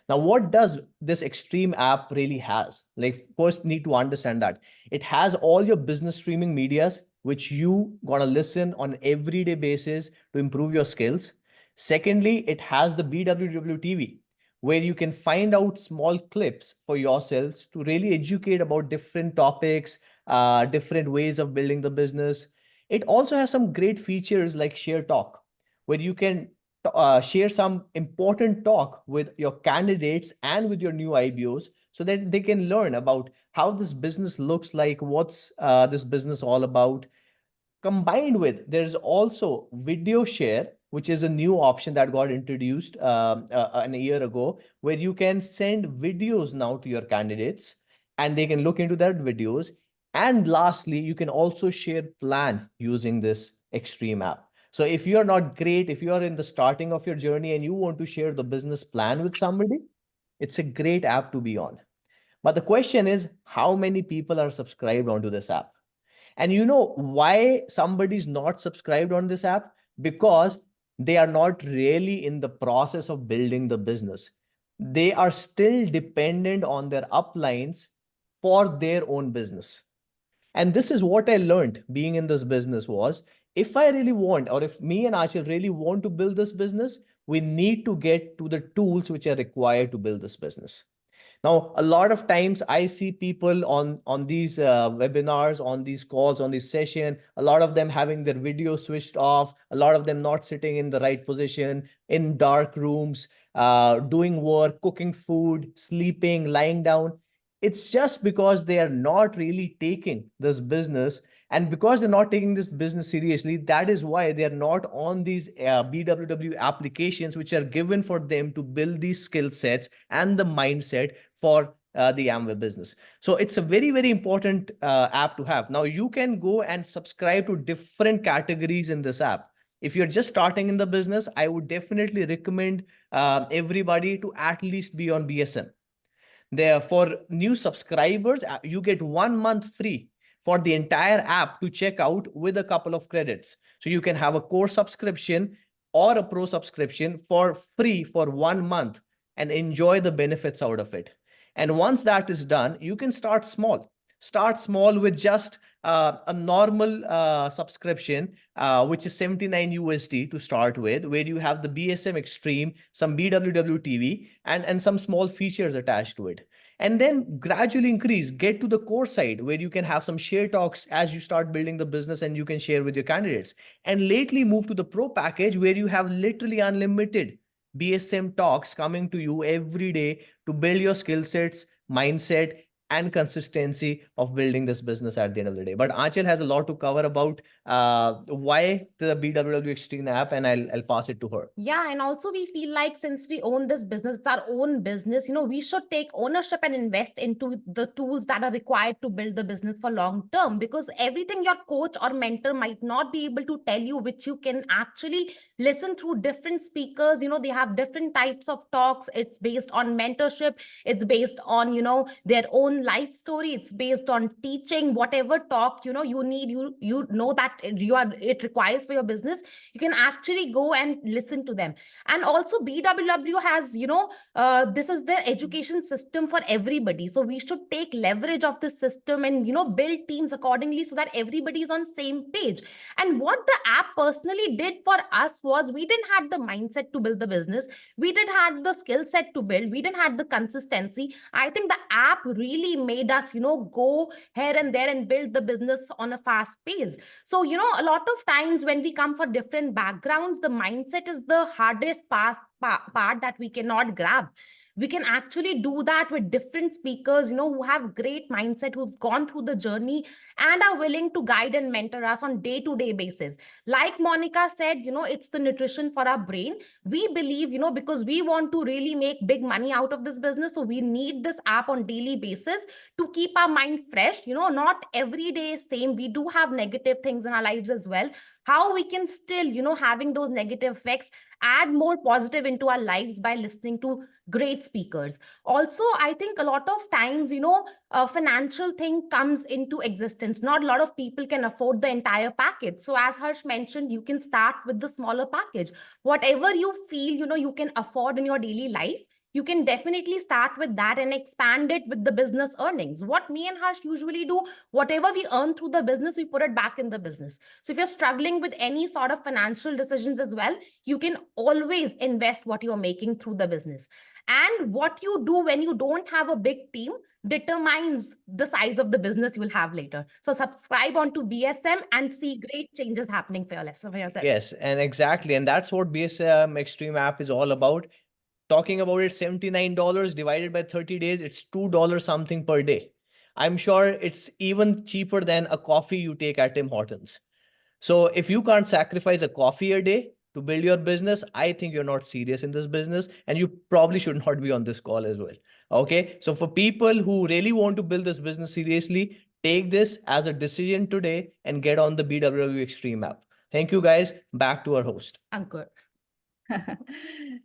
Now, what does this Extreme app really has? Like, first need to understand that it has all your business streaming medias, which you gonna listen on everyday basis to improve your skills. Secondly, it has the BWW TV, where you can find out small clips for yourselves to really educate about different topics, different ways of building the business. It also has some great features like Share Talk, where you can share some important talk with your candidates and with your new IBOs so that they can learn about how this business looks like, what's this business all about. Combined with, there's also video share, which is a new option that got introduced a year ago, where you can send videos now to your candidates and they can look into that videos. And lastly, you can also share plan using this Extreme app. So if you're not great, if you're in the starting of your journey and you want to share the business plan with somebody, it's a great app to be on. But the question is, how many people are subscribed onto this app? And you know why somebody's not subscribed on this app? Because they are not really in the process of building the business. They are still dependent on their uplines for their own business. And this is what I learned being in this business was, if I really want, or if me and Achal really want to build this business, we need to get to the tools which are required to build this business. Now, a lot of times I see people on these webinars, on these calls, on this session, a lot of them having their video switched off, a lot of them not sitting in the right position, in dark rooms, doing work, cooking food, sleeping, lying down. It's just because they are not really taking this business. And because they're not taking this business seriously, that is why they are not on these BWW applications, which are given for them to build these skill sets and the mindset for the Amway business. So it's a very, very important app to have. Now you can go and subscribe to different categories in this app. If you're just starting in the business, I would definitely recommend everybody to at least be on BSM. There, for new subscribers, you get 1 month free for the entire app to check out with a couple of credits. So you can have a core subscription or a pro subscription for free for 1 month and enjoy the benefits out of it. And once that is done, you can start small. Start small with just a normal subscription, which is 79 USD to start with, where you have the BSM Extreme, some BWW TV, and some small features attached to it. and then gradually increase, get to the core side where you can have some share talks as you start building the business and you can share with your candidates. And lately move to the pro package where you have literally unlimited BSM talks coming to you every day to build your skill sets, mindset, and consistency of building this business at the end of the day. But Aanchal has a lot to cover about why the BWW Extreme app, and I'll pass it to her. Yeah, and also we feel like since we own this business, it's our own business, we should take ownership and invest into the tools that are required to build the business for long term, because everything your coach or mentor might not be able to tell you, which you can actually listen through different speakers. They have different types of talks. It's based on mentorship. It's based on, their own life story. It's based on teaching. Whatever talk, you need, you know that it requires for your business, you can actually go and listen to them. And also BWW has, this is the education system for everybody. So we should take leverage of the system and, build teams accordingly so that everybody is on same page. And what the app personally did for us was, we didn't have the mindset to build the business. We didn't have the skill set to build. We didn't have the consistency. I think the app really made us, go here and there and build the business on a fast pace. So, a lot of times when we come for different backgrounds, the mindset is the hardest part that we cannot grab. We can actually do that with different speakers, who have great mindset, who've gone through the journey and are willing to guide and mentor us on day-to-day basis. Like Monica said, it's the nutrition for our brain. We believe, because we want to really make big money out of this business, so we need this app on daily basis to keep our mind fresh. Not every day is same. We do have negative things in our lives as well. How we can still, having those negative effects, add more positive into our lives by listening to great speakers. Also, I think a lot of times, a financial thing comes into existence. Not a lot of people can afford the entire package. So as Harsh mentioned, you can start with the smaller package. Whatever you feel, you can afford in your daily life, you can definitely start with that and expand it with the business earnings. What me and Harsh usually do, whatever we earn through the business, we put it back in the business. So if you're struggling with any sort of financial decisions as well, you can always invest what you're making through the business. And what you do when you don't have a big team determines the size of the business you will have later. So subscribe onto BSM and see great changes happening for yourself. Yes, and exactly. And that's what BSM Extreme app is all about. Talking about it, $79 divided by 30 days, it's $2 something per day. I'm sure it's even cheaper than a coffee you take at Tim Hortons. So if you can't sacrifice a coffee a day to build your business, I think you're not serious in this business, and you probably should not be on this call as well. Okay. So for people who really want to build this business seriously, take this as a decision today and get on the BWW Extreme app. Thank you guys. Back to our host. Ankur.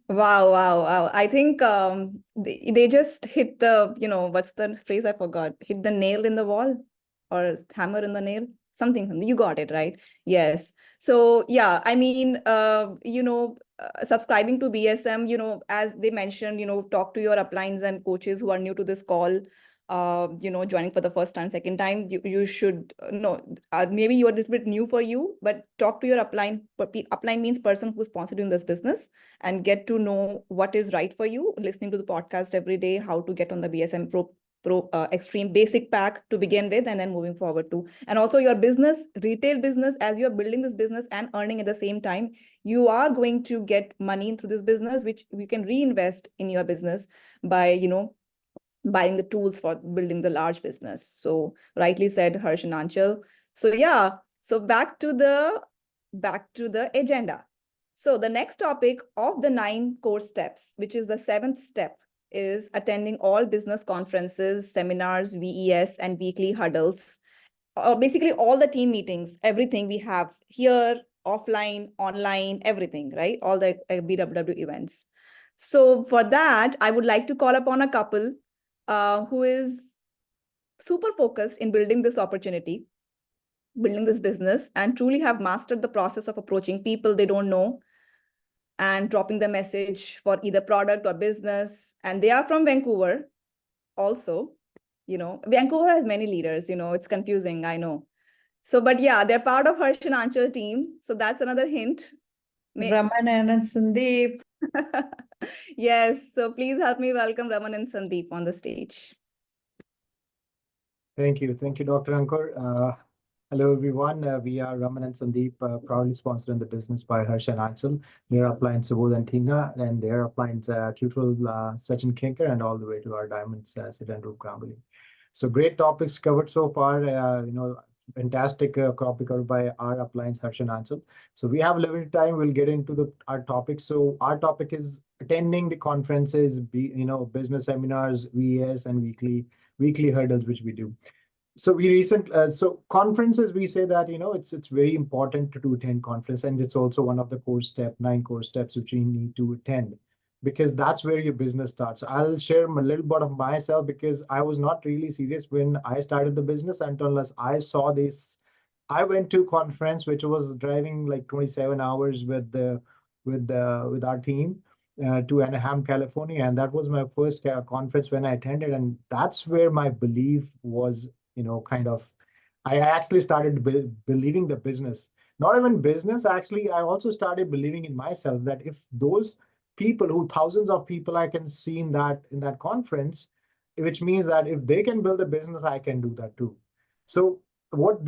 Wow. I think they just hit the, what's the phrase? I forgot. Hit the nail in the wall or hammer in the nail. Something. You got it, right? Yes. So yeah, I mean, subscribing to BSM, as they mentioned, talk to your uplines and coaches who are new to this call. Joining for the first time, second time, you should know, maybe you're a little bit new for you, but talk to your upline. Upline means person who's sponsored in this business, and get to know what is right for you, listening to the podcast every day, how to get on the BSM Pro Extreme basic pack to begin with, and then moving forward to, and also your business, retail business, as you're building this business and earning at the same time, you are going to get money through this business, which you can reinvest in your business by, buying the tools for building the large business. So rightly said, Harsh and Aanchal. So yeah, so back to the agenda. So the next topic of the 9 core steps, which is the 7th step, is attending all business conferences, seminars, VES, and weekly huddles. Basically all the team meetings, everything we have here, offline, online, everything, right? All the BWW events. So for that, I would like to call upon a couple who is super focused in building this opportunity, building this business, and truly have mastered the process of approaching people they don't know and dropping the message for either product or business. And they are from Vancouver also. Vancouver has many leaders, it's confusing, I know. So, but yeah, they're part of Harsh and Aanchal team. So that's another hint. Raman and Sandeep. Yes, so please help me welcome Raman and Sandeep on the stage. Thank you. Thank you, Dr. Ankur. Hello, everyone. We are Raman and Sandeep, proudly sponsored in the business by Harsh and Anshul. Their applied Subodh and Tina, and their applied tutorial Sachin Kinker, and all the way to our diamonds, Sid and Roop Ganguly. So great topics covered so far. Fantastic topic covered by our appliance Harsh and Anshul. So we have limited time. We'll get into our topic. So our topic is attending the conferences, business seminars, VES, and weekly hurdles which we do. So so conferences, we say that it's very important to attend conference, and it's also one of the 9 core steps which you need to attend, because that's where your business starts. I'll share a little bit of myself, because I was not really serious when I started the business until I saw this. I went to conference which was driving like 27 hours with our team to Anaheim, California, and that was my first conference when I attended, and that's where my belief was. I actually started believing the business. Not even business, actually, I also started believing in myself that if those thousands of people I can see in that conference, which means that if they can build a business, I can do that too. So what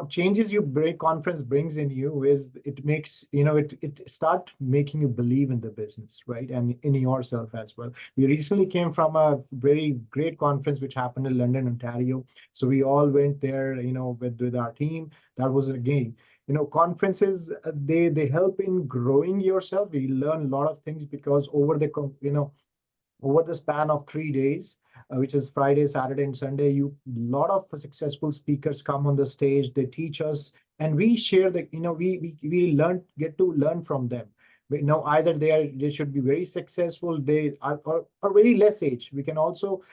changes conference brings in you is it makes, it start making you believe in the business, right? And in yourself as well. We recently came from a very great conference which happened in London, Ontario. So we all went there, with our team. That was a game. Conferences, they help in growing yourself. We learn a lot of things, because over the span of 3 days, which is Friday, Saturday, and Sunday, lot of successful speakers come on the stage. They teach us, and we share we get to learn from them. Either they should be very successful, they are or very less age. We can also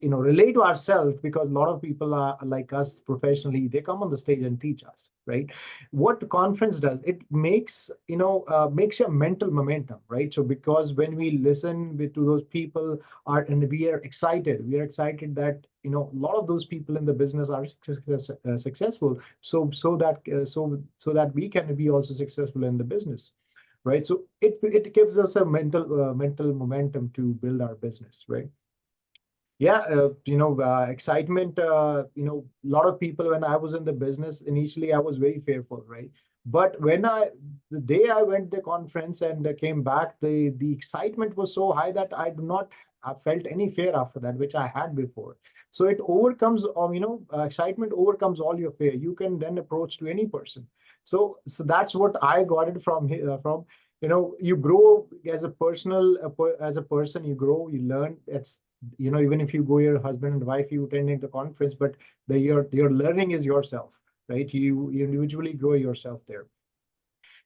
relate to ourselves, because a lot of people are like us professionally. They come on the stage and teach us, right? What the conference does, it makes a mental momentum, right? So because when we listen to those people and we are excited that a lot of those people in the business are successful, so that we can be also successful in the business, right? So it gives us a mental momentum to build our business, right? Yeah, excitement. A lot of people, when I was in the business, initially I was very fearful, right? But the day I went to the conference and came back, the excitement was so high that I do not have felt any fear after that, which I had before. So it overcomes, excitement overcomes all your fear. You can then approach to any person. So that's what I got it from here. You grow as a person, you grow, you learn. It's even if you go your husband and wife, you attending the conference, but your learning is yourself, right? You individually grow yourself there.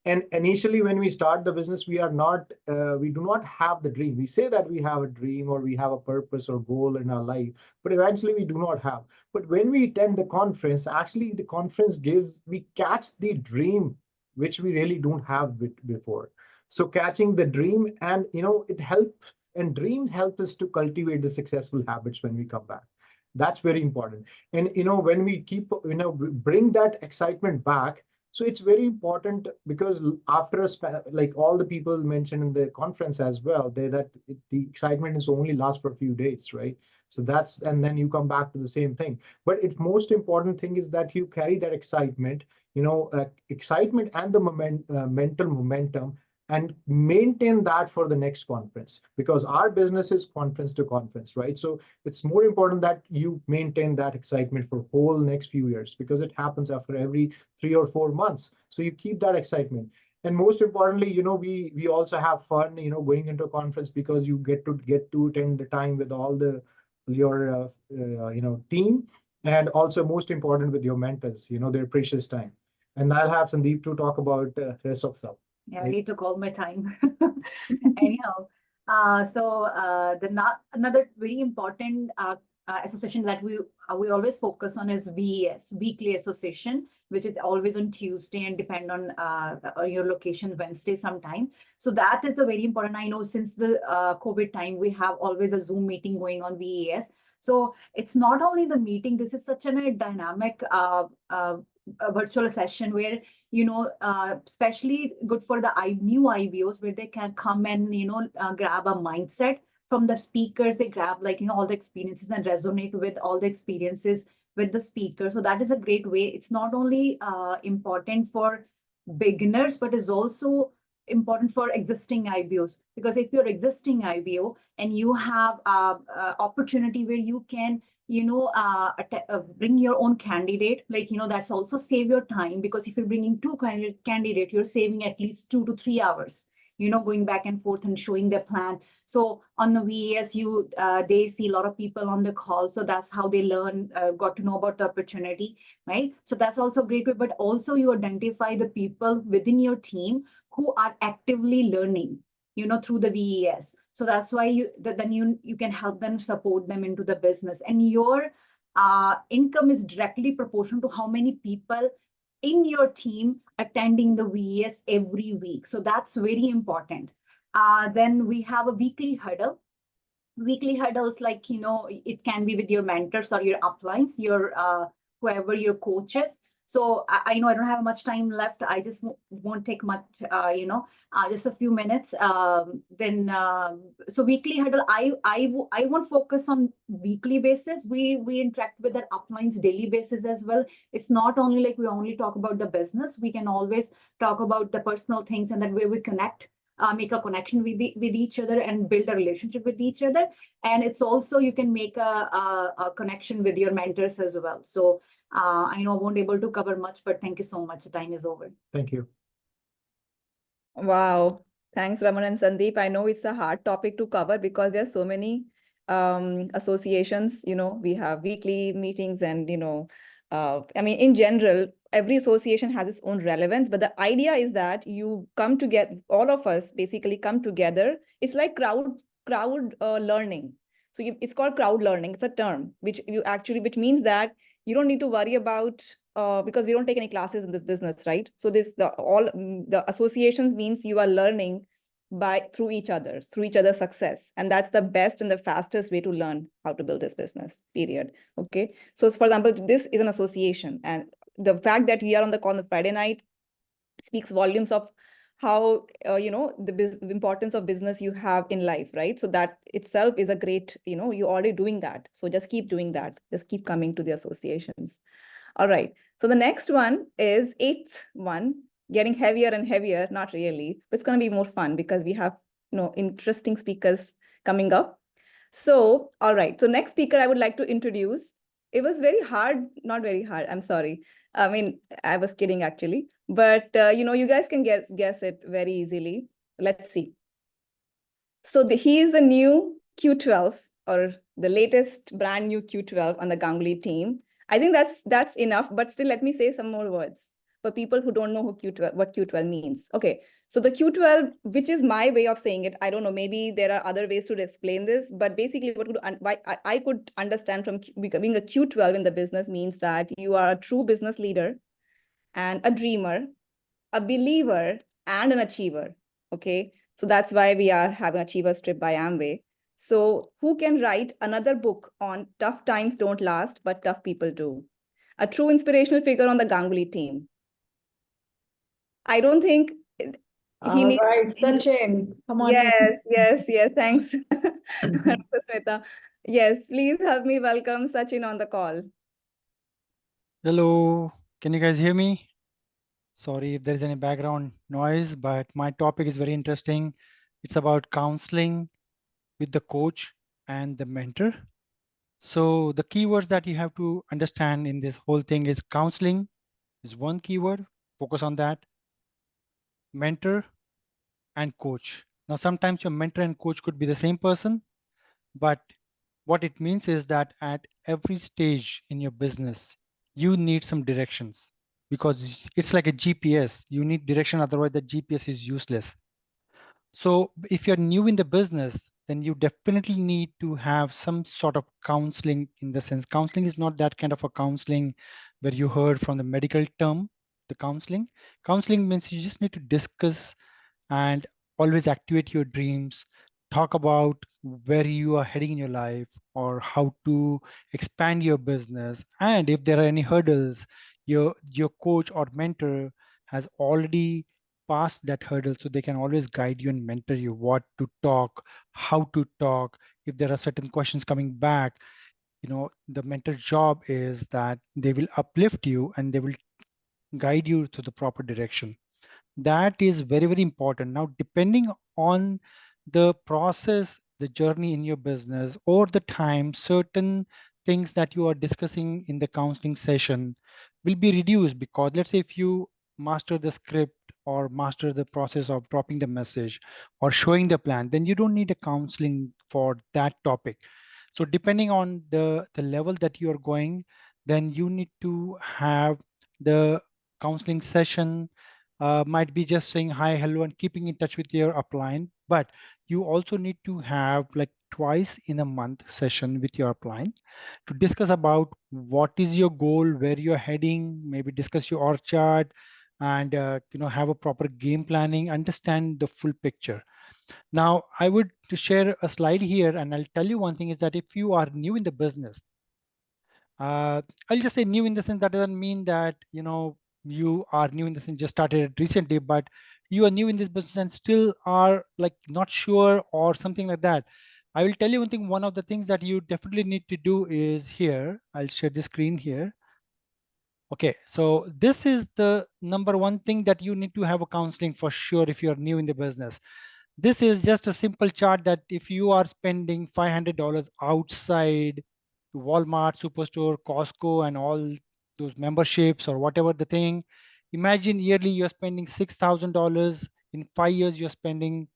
And initially, when we start the business, we do not have the dream. We say that we have a dream or we have a purpose or goal in our life, but eventually we do not have. But when we attend the conference, actually the conference we catch the dream, which we really don't have before. So catching the dream, and it helps, and dreams help us to cultivate the successful habits when we come back. That's very important. And when we keep bring that excitement back, so it's very important, because after like all the people mentioned in the conference as well, the excitement is only lasts for a few days, right? So and then you come back to the same thing. But its most important thing is that you carry that excitement, excitement and the mental momentum, and maintain that for the next conference, because our business is conference to conference, right? So it's more important that you maintain that excitement for whole next few years, because it happens after every 3 or 4 months. So you keep that excitement. And most importantly, we also have fun, going into a conference, because you get to attend the time with all your team, and also most important with your mentors, their precious time. And I'll have Sandeep to talk about rest of stuff. Yeah, I need to call my time. Anyhow, another very important association that we always focus on is VES, Weekly Association, which is always on Tuesday and depend on your location, Wednesday sometime. So that is a very important. I know since the COVID time, we have always a Zoom meeting going on VES. So it's not only the meeting, this is such a dynamic a virtual session where especially good for the new IBOs, where they can come and grab a mindset from the speakers, they grab like, all the experiences and resonate with all the experiences with the speaker. So that is a great way. It's not only important for beginners, but is also important for existing IBOs. Because if you're existing IBO and you have opportunity where you can, bring your own candidate, like, that's also save your time, because if you're bringing two candidate, you're saving at least 2 to 3 hours, going back and forth and showing their plan. So on the VES, they see a lot of people on the call. So that's how they learn, got to know about the opportunity, right? So that's also a great way, but also you identify the people within your team who are actively learning, through the VES. So that's why then you can help them, support them into the business. And your income is directly proportional to how many people in your team attending the VES every week. So that's very important. Then we have a weekly huddle. Weekly huddles, like, it can be with your mentors or your uplines, your whoever your coaches. So I know I don't have much time left. I just won't take much, just a few minutes. So weekly huddle, I won't focus on weekly basis. We interact with our uplines daily basis as well. It's not only like we only talk about the business. We can always talk about the personal things, and that way we connect. Make a connection with each other and build a relationship with each other. And it's also, you can make a connection with your mentors as well. So I know I won't be able to cover much, but thank you so much. The time is over. Thank you. Wow. Thanks, Raman and Sandeep. I know it's a hard topic to cover because there are so many associations, we have weekly meetings and, I mean, in general, every association has its own relevance, but the idea is that you come together, all of us basically come together. It's like crowd learning. So it's called crowd learning. It's a term which means that you don't need to worry about because we don't take any classes in this business, right? So the associations means you are learning through each other's success, and that's the best and the fastest way to learn how to build this business, period. Okay, so for example, this is an association, and the fact that we are on the call on Friday night speaks volumes of how the importance of business you have in life, right? So that itself is a great, you're already doing that, so just keep doing that, just keep coming to the associations. All right, so the next one is 8th one, getting heavier and heavier. Not really, but it's going to be more fun because we have interesting speakers coming up. So all right, so next speaker I would like to introduce. It was very hard, not very hard, I'm sorry. I mean, I was kidding actually, but you guys can guess it very easily. Let's see. So he is the new Q12, or the latest brand new Q12 on the Ganguly team. I think that's enough, but still let me say some more words for people who don't know what Q12 means. Okay, so the Q12, which is my way of saying it, I don't know, maybe there are other ways to explain this, but basically what I could understand from becoming a Q12 in the business means that you are a true business leader and a dreamer, a believer, and an achiever. Okay, so that's why we are having Achievers Trip by Amway. So who can write another book on tough times don't last, but tough people do? A true inspirational figure on the Ganguly team. I don't think he needs. Right, Sachin, come on. Yes. Thanks, Smita. Yes, please help me welcome Sachin on the call. Hello, can you guys hear me? Sorry if there is any background noise, but my topic is very interesting. It's about counseling with the coach and the mentor. So the keywords that you have to understand in this whole thing is counseling is one keyword, focus on that. Mentor and coach. Now, sometimes your mentor and coach could be the same person, but what it means is that at every stage in your business, you need some directions because it's like a GPS. You need direction, otherwise the GPS is useless. So if you're new in the business, then you definitely need to have some sort of counseling. In the sense, counseling is not that kind of a counseling where you heard from the medical term, the counseling. Counseling means you just need to discuss and always activate your dreams, talk about where you are heading in your life or how to expand your business. And if there are any hurdles, your coach or mentor has already pass that hurdle, so they can always guide you and mentor you what to talk, how to talk. If there are certain questions coming back, the mentor's job is that they will uplift you and they will guide you to the proper direction. That is very, very important. Now, depending on the process, the journey in your business, or the time, certain things that you are discussing in the counseling session will be reduced, because let's say if you master the script or master the process of dropping the message or showing the plan, then you don't need a counseling for that topic. So depending on the level that you are going, then you need to have the counseling session. Might be just saying hi, hello, and keeping in touch with your upline. But you also need to have like twice in a month session with your upline to discuss about what is your goal, where you're heading, maybe discuss your org chart, and have a proper game planning, understand the full picture. Now, I would share a slide here, and I'll tell you one thing is that if you are new in the business, I'll just say new in the sense that doesn't mean that you are new in the sense just started recently, but you are new in this business and still are like not sure or something like that. I will tell you one thing. One of the things that you definitely need to do is here. I'll share the screen here. Okay, so this is the number one thing that you need to have a counseling for sure if you are new in the business. This is just a simple chart that if you are spending $500 outside Walmart, Superstore, Costco, and all those memberships or whatever the thing, imagine yearly you're spending $6,000. In 5 years, you're spending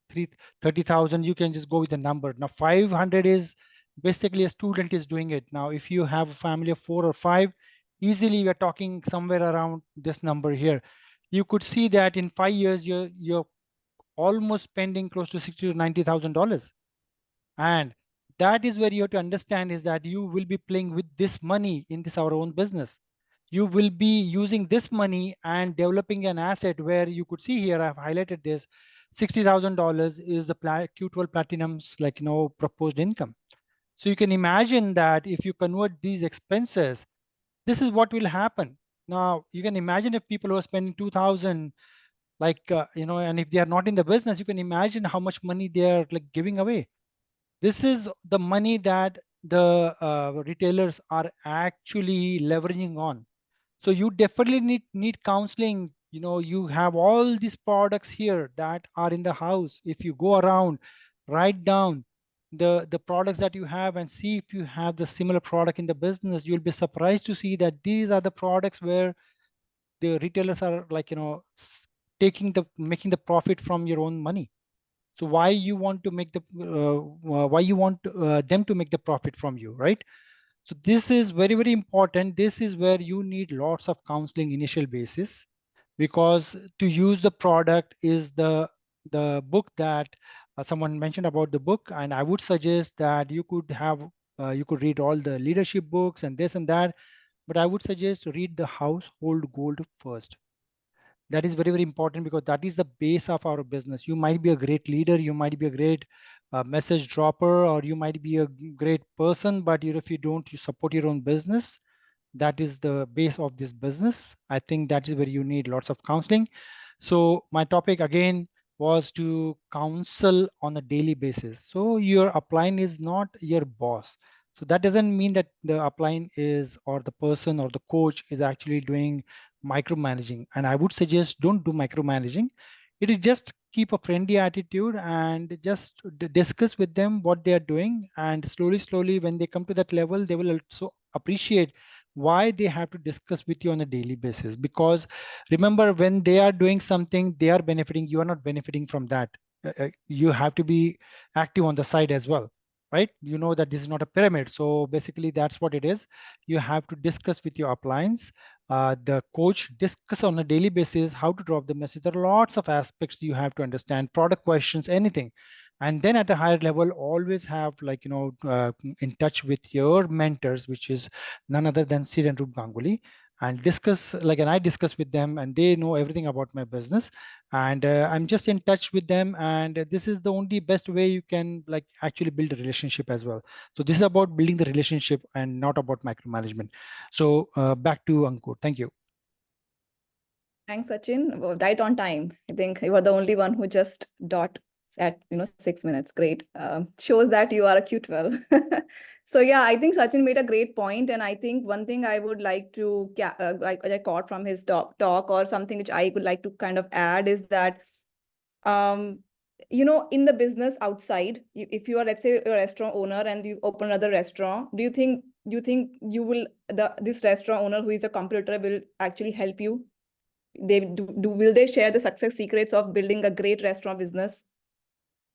30,000. You can just go with the number. Now, 500 is basically a student is doing it. Now, if you have a family of 4 or 5, easily we're talking somewhere around this number here. You could see that in 5 years, you're almost spending close to $60,000 to $90,000. And that is where you have to understand is that you will be playing with this money in this our own business. You will be using this money and developing an asset where you could see here, I've highlighted this, $60,000 is the Q12 Platinum's proposed income. So you can imagine that if you convert these expenses, this is what will happen. Now you can imagine if people are spending 2,000, and if they are not in the business, you can imagine how much money they are like giving away. This is the money that the retailers are actually leveraging on. So you definitely need counseling. You have all these products here that are in the house. If you go around, write down the products that you have and see if you have the similar product in the business, you'll be surprised to see that these are the products where the retailers are making the profit from your own money. So why you want to make them to make the profit from you, right? So this is very, very important. This is where you need lots of counseling initial basis, because to use the product is the book that someone mentioned about the book. And I would suggest that you could read all the leadership books and this and that, but I would suggest to read the household gold first. That is very, very important, because that is the base of our business. You might be a great leader, you might be a great message dropper, or you might be a great person, but if you don't support your own business, that is the base of this business. I think that is where you need lots of counseling. So my topic again was to counsel on a daily basis. So your upline is not your boss. So that doesn't mean that the upline is, or the person or the coach is actually doing micromanaging. And I would suggest don't do micromanaging. It is just keep a friendly attitude and just discuss with them what they are doing. And slowly, when they come to that level, they will also appreciate why they have to discuss with you on a daily basis. Because remember, when they are doing something, they are benefiting, you are not benefiting from that. You have to be active on the side as well, right? You know that this is not a pyramid. So basically that's what it is. You have to discuss with your uplines. The coach discuss on a daily basis how to drop the message. There are lots of aspects you have to understand, product questions, anything. And then at a higher level, always have in touch with your mentors, which is none other than Sid and Rup Ganguly, and discuss and I discuss with them, and they know everything about my business, and I'm just in touch with them. And this is the only best way you can actually build a relationship as well. So this is about building the relationship and not about micromanagement. So back to Ankur. Thank you. Thanks, Sachin. Well, right on time. I think you are the only one who just dot at 6 minutes. Great. Shows that you are acute well. So yeah, I think Sachin made a great point, and I think one thing I would like to I caught from his talk or something which I would like to kind of add is that in the business outside, if you are, let's say, a restaurant owner and you open another restaurant, do you think you will this restaurant owner who is the competitor will actually help you? Will they share the success secrets of building a great restaurant business?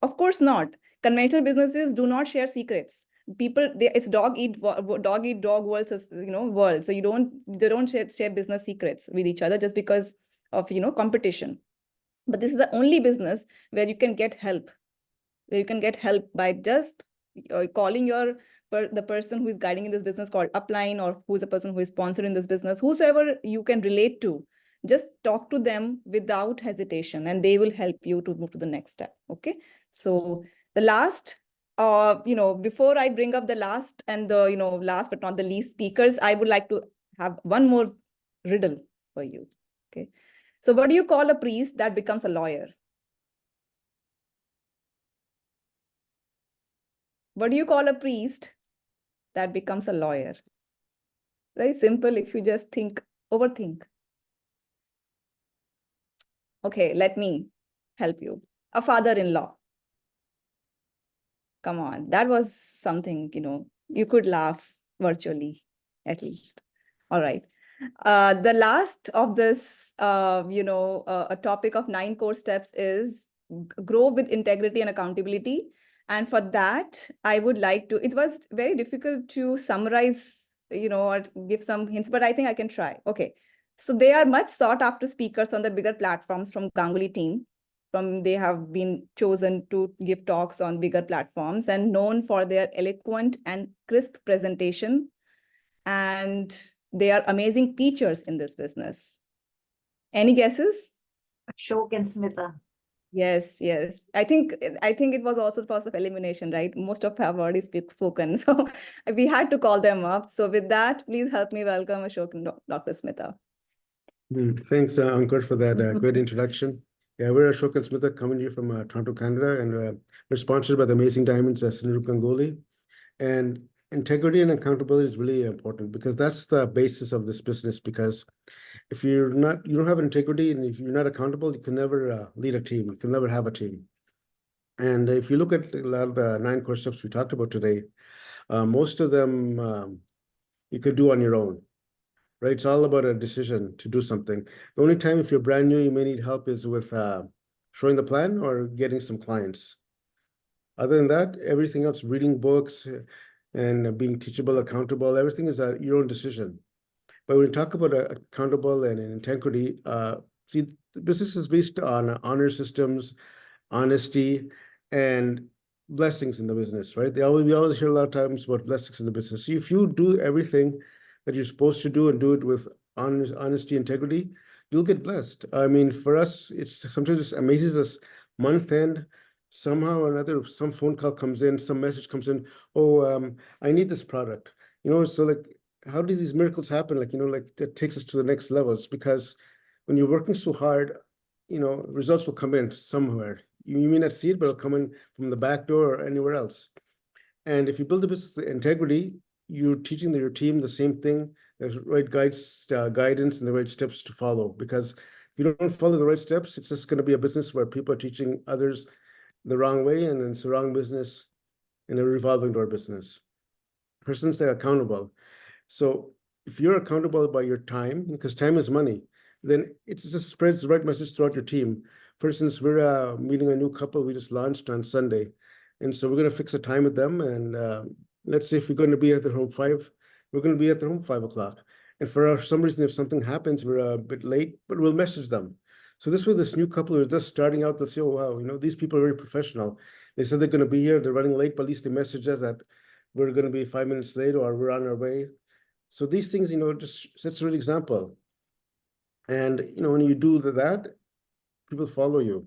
Of course not. Conventional businesses do not share secrets. It's dog eat dog world, world. So they don't share business secrets with each other just because of competition. But this is the only business where you can get help. Where you can get help by just calling the person who is guiding in this business called upline, or who's the person who is sponsored in this business, whosoever you can relate to. Just talk to them without hesitation, and they will help you to move to the next step. Okay. So the last, before I bring up the last and the, last but not the least speakers, I would like to have one more riddle for you. Okay. So what do you call a priest that becomes a lawyer? What do you call a priest that becomes a lawyer? Very simple if you just overthink. Okay, let me help you. A father-in-law. Come on, that was something, you could laugh virtually, at least. All right. The last of this, a topic of 9 core steps is grow with integrity and accountability. And for that, I would like to, it was very difficult to summarize, or give some hints, but I think I can try. Okay. So they are much sought after speakers on the bigger platforms from Ganguly team. They have been chosen to give talks on bigger platforms and known for their eloquent and crisp presentation. And they are amazing teachers in this business. Any guesses? Ashok and Smita. Yes. I think it was also the process of elimination, right? Most of have already spoken. So we had to call them up. So with that, please help me welcome Ashok and Dr. Smita. Thanks, Ankur, for that great introduction. Yeah, we're Ashok and Smita coming here from Toronto, Canada, and we're sponsored by the Amazing Diamonds, Ganguly. And integrity and accountability is really important because that's the basis of this business. Because if you don't have integrity, and if you're not accountable, you can never lead a team. You can never have a team. And if you look at a lot of the 9 core steps we talked about today, most of them you could do on your own. Right? It's all about a decision to do something. The only time if you're brand new, you may need help is with showing the plan or getting some clients. Other than that, everything else, reading books and being teachable, accountable, everything is your own decision. But when we talk about accountable and integrity, see, the business is based on honor systems, honesty, and blessings in the business, right? We always hear a lot of times about blessings in the business. So if you do everything that you're supposed to do and do it with honesty, integrity, you'll get blessed. I mean, for us, sometimes it amazes us. Month end, somehow or another, some phone call comes in, some message comes in. Oh, I need this product. So like, how do these miracles happen? Like, that takes us to the next level. It's because when you're working so hard, results will come in somewhere. You may not see it, but it'll come in from the back door or anywhere else. And if you build a business with integrity, you're teaching your team the same thing. There's right guidance and the right steps to follow. Because if you don't follow the right steps, it's just going to be a business where people are teaching others the wrong way, and then it's the wrong business and a revolving door business. Persons stay accountable. So if you're accountable by your time, because time is money, then it just spreads the right message throughout your team. For instance, we're meeting a new couple we just launched on Sunday. And so we're going to fix a time with them. And let's say if we're going to be at their home 5, we're going to be at their home 5 o'clock. And for some reason, if something happens, we're a bit late, but we'll message them. So this way, this new couple who are just starting out, they'll say, oh, wow, these people are very professional. They said they're going to be here. They're running late, but at least they message us that we're going to be 5 minutes late or we're on our way. So these things, just sets a real example. And, when you do that, people follow you.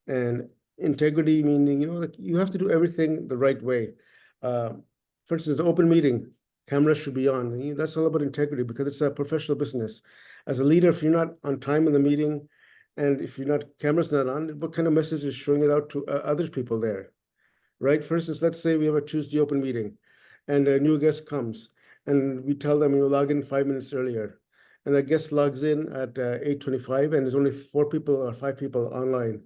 And integrity meaning, like you have to do everything the right way. For instance, the open meeting, cameras should be on. That's all about integrity because it's a professional business. As a leader, if you're not on time in the meeting, and if you're not, camera's not on, what kind of message is showing it out to other people there, right? For instance, let's say we have a Tuesday open meeting, and a new guest comes, and we tell them you log in 5 minutes earlier, and that guest logs in at 8:25, and there's only 4 people or 5 people online.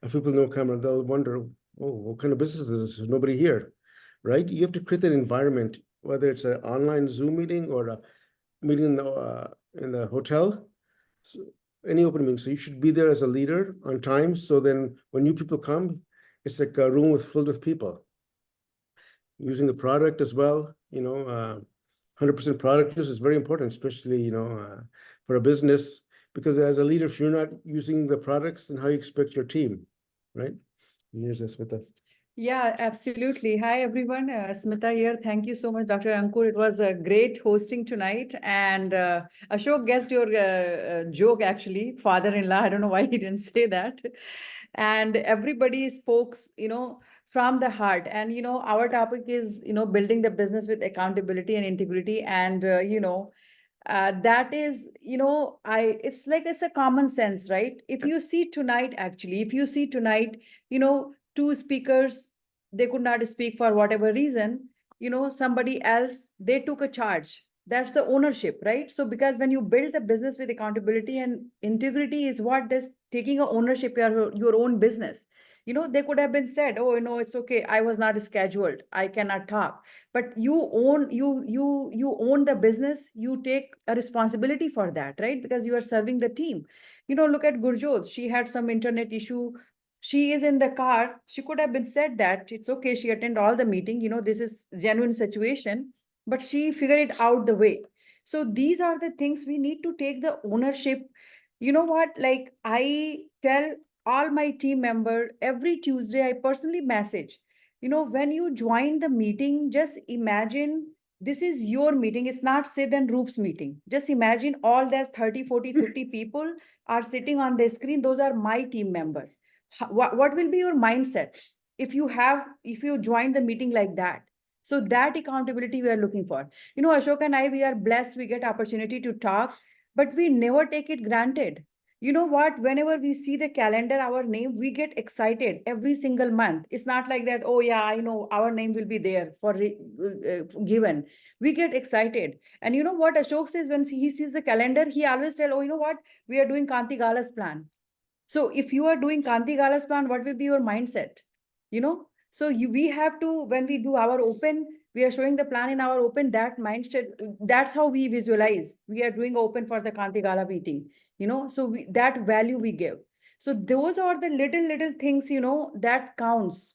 If people no camera, they'll wonder, oh, what kind of business is this? There's nobody here, right? You have to create that environment, whether it's an online Zoom meeting or a meeting in the hotel, so any open meeting. So you should be there as a leader on time. So then when new people come, it's like a room filled with people. Using the product as well, 100% product use is very important, especially, for a business, because as a leader, if you're not using the products, then how you expect your team, right? And here's Smita. Yeah, absolutely. Hi, everyone. Smita here. Thank you so much, Dr. Ankur. It was a great hosting tonight. And Ashok guessed your joke, actually, father-in-law. I don't know why he didn't say that. And everybody spoke, from the heart. And, our topic is, building the business with accountability and integrity. And, that is, it's a common sense, right? If you see tonight, two speakers, they could not speak for whatever reason, somebody else, they took a charge. That's the ownership, right? So because when you build a business with accountability and integrity is what this taking a ownership your own business. They could have been said, oh, it's okay, I was not scheduled, I cannot talk. But you own the business, you take a responsibility for that, right? Because you are serving the team. Look at Gurjot, she had some internet issue. She is in the car. She could have been said that it's okay, she attend all the meeting, this is genuine situation, but she figured it out the way. So these are the things we need to take the ownership. You know what, like I tell all my team member every Tuesday, I personally message, when you join the meeting, just imagine this is your meeting. It's not Sid and Roop's meeting. Just imagine all those 30, 40, 50 people are sitting on the screen. Those are my team member. What will be your mindset if you join the meeting like that? So that accountability we are looking for. Ashok and I, we are blessed, we get opportunity to talk, but we never take it granted. You know what, whenever we see the calendar, our name, we get excited every single month. It's not like that, oh yeah, I know our name will be there for given. We get excited. And you know what Ashok says when he sees the calendar, he always tell, oh, you know what, we are doing Kanti Gala's plan. So if you are doing Kanti Gala's plan, what will be your mindset? So we have to, when we do our open, we are showing the plan in our open, that mindset, that's how we visualize. We are doing open for the Kanti Gala meeting, so that value we give. So those are the little things, that counts.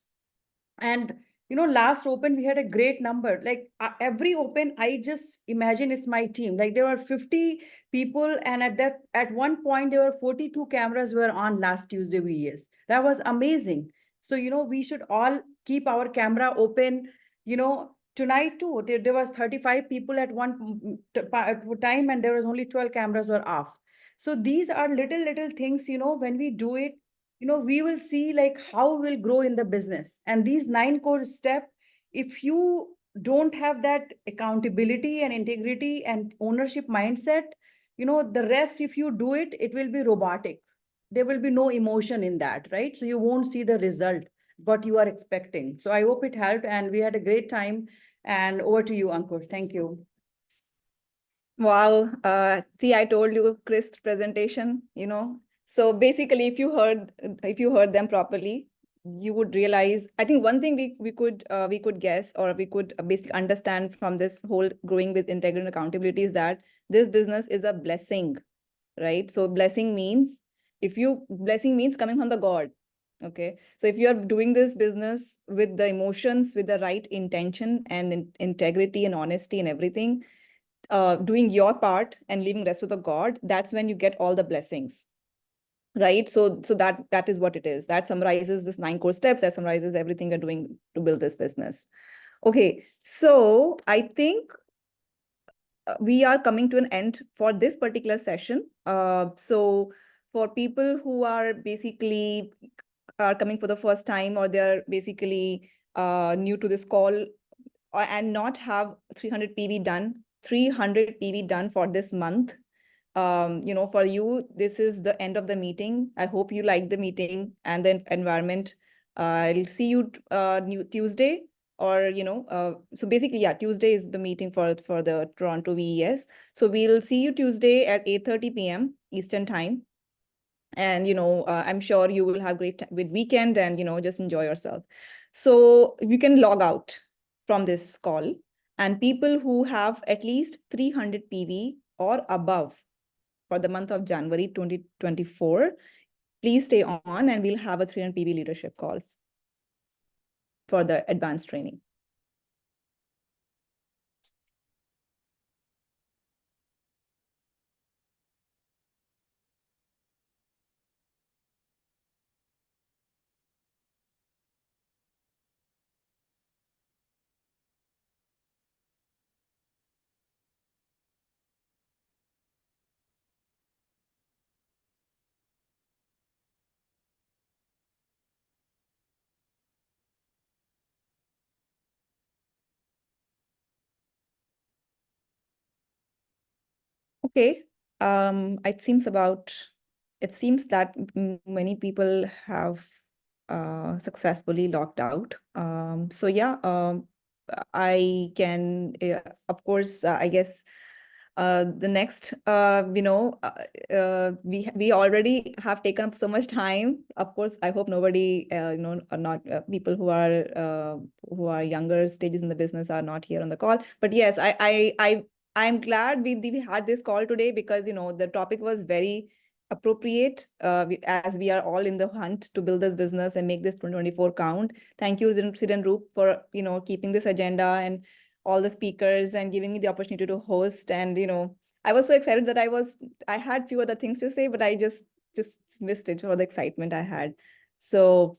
And last open we had a great number, like every open, I just imagine it's my team, like there were 50 people, and at one point there were 42 cameras were on last Tuesday VES. That was amazing. So we should all keep our camera open. Tonight too, there was 35 people at one time, and there was only 12 cameras were off. So these are little things, when we do it, we will see like how we'll grow in the business. And these 9 core steps, if you don't have that accountability and integrity and ownership mindset, the rest, if you do it, it will be robotic. There will be no emotion in that, right? So you won't see the result, what you are expecting. So I hope it helped, and we had a great time. And over to you, Ankur. Thank you. Wow. See, I told you, crisp presentation, So basically, if you heard them properly, you would realize, I think one thing we could guess, or we could basically understand from this whole growing with integrity and accountability, is that this business is a blessing, right? So blessing means coming from the God. Okay. So if you're doing this business with the emotions, with the right intention and integrity and honesty and everything, doing your part and leaving rest to the God, that's when you get all the blessings, right? So that is what it is. That summarizes this 9 core steps, that summarizes everything you're doing to build this business. Okay, so I think we are coming to an end for this particular session. So for people who are basically coming for the first time, or they're basically new to this call, and not have 300 PV done for this month, for you, this is the end of the meeting. I hope you like the meeting and the environment. I'll see you Tuesday, or so basically, yeah, Tuesday is the meeting for the Toronto VES. So we'll see you Tuesday at 8:30 p.m. Eastern time. And I'm sure you will have great weekend, and just enjoy yourself. So you can log out from this call, and people who have at least 300 PV or above for the month of January 2024, please stay on, and we'll have a 300 PV leadership call for the advanced training. Okay. It seems that many people have successfully logged out. So yeah, I can, of course, I guess the next, we already have taken up so much time. Of course, I hope nobody, are not people who are younger stages in the business are not here on the call. But yes, I'm glad we had this call today, because the topic was very appropriate, as we are all in the hunt to build this business and make this 2024 count. Thank you, Sid and Roop, for keeping this agenda, and all the speakers, and giving me the opportunity to host. And I was so excited that I had few other things to say, but I just missed it for the excitement I had. So,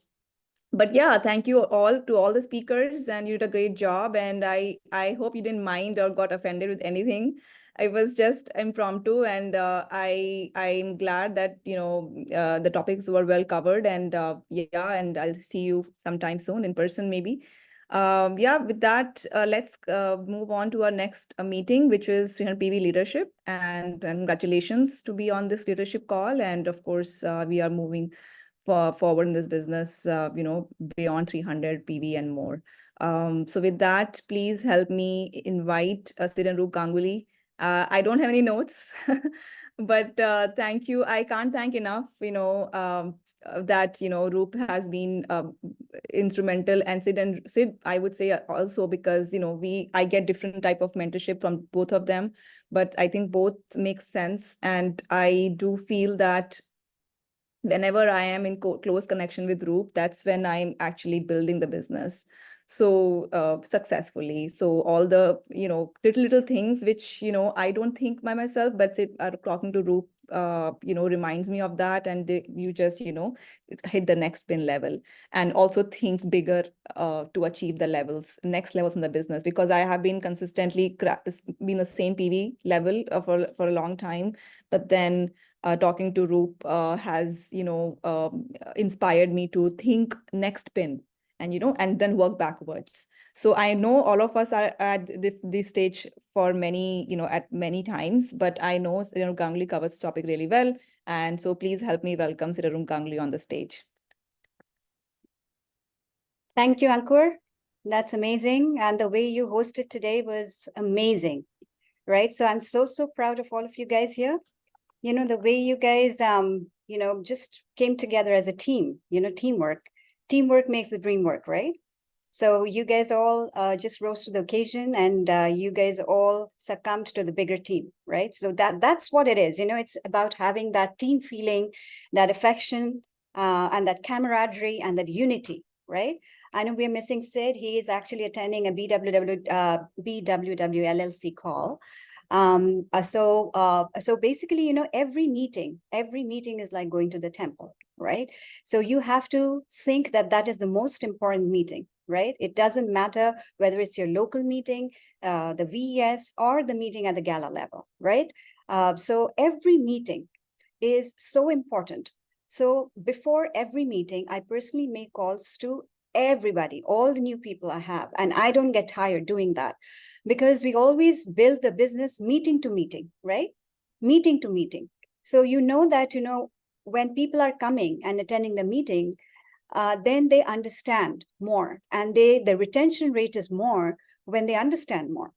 but yeah, thank you all to all the speakers, and you did a great job. And I hope you didn't mind or got offended with anything. It was just impromptu, and I'm glad that the topics were well covered. And yeah, and I'll see you sometime soon in person, maybe. Yeah, with that, let's move on to our next meeting, which is 300 PV leadership. And congratulations to be on this leadership call. And of course, we are moving forward in this business, beyond 300 PV and more. So with that, please help me invite Sid and Roop Ganguly. I don't have any notes, but thank you. I can't thank enough, that, Roop has been instrumental, and Sid, I would say also, because, I get different type of mentorship from both of them, but I think both make sense. And I do feel that whenever I am in close connection with Roop, that's when I'm actually building the business so successfully. So all the little things which I don't think by myself, but talking to Roop reminds me of that. And you just hit the next pin level, and also think bigger to achieve the next levels in the business, because I have been consistently been the same PV level for a long time. But then talking to Roop has inspired me to think next pin, and and then work backwards. So I know all of us are at this stage for many at many times, but I know Ganguly covers the topic really well. And so please help me welcome Ganguly on the stage. Thank you, Ankur. That's amazing. And the way you hosted today was amazing, right? So I'm so proud of all of you guys here. The way you guys, just came together as a team, teamwork. Teamwork makes the dream work, right? So you guys all just rose to the occasion, and you guys all succumbed to the bigger team, right? So that's what it is. It's about having that team feeling, that affection, and that camaraderie, and that unity, right? I know we're missing Sid. He is actually attending a BWW LLC call. So basically, every meeting is like going to the temple, right? So you have to think that is the most important meeting, right? It doesn't matter whether it's your local meeting, the VES, or the meeting at the gala level, right? So every meeting is so important. So before every meeting, I personally make calls to everybody, all the new people I have, and I don't get tired doing that, because we always build the business meeting to meeting, right? meeting to meeting. So you know that, when people are coming and attending the meeting, then they understand more, and the retention rate is more when they understand more.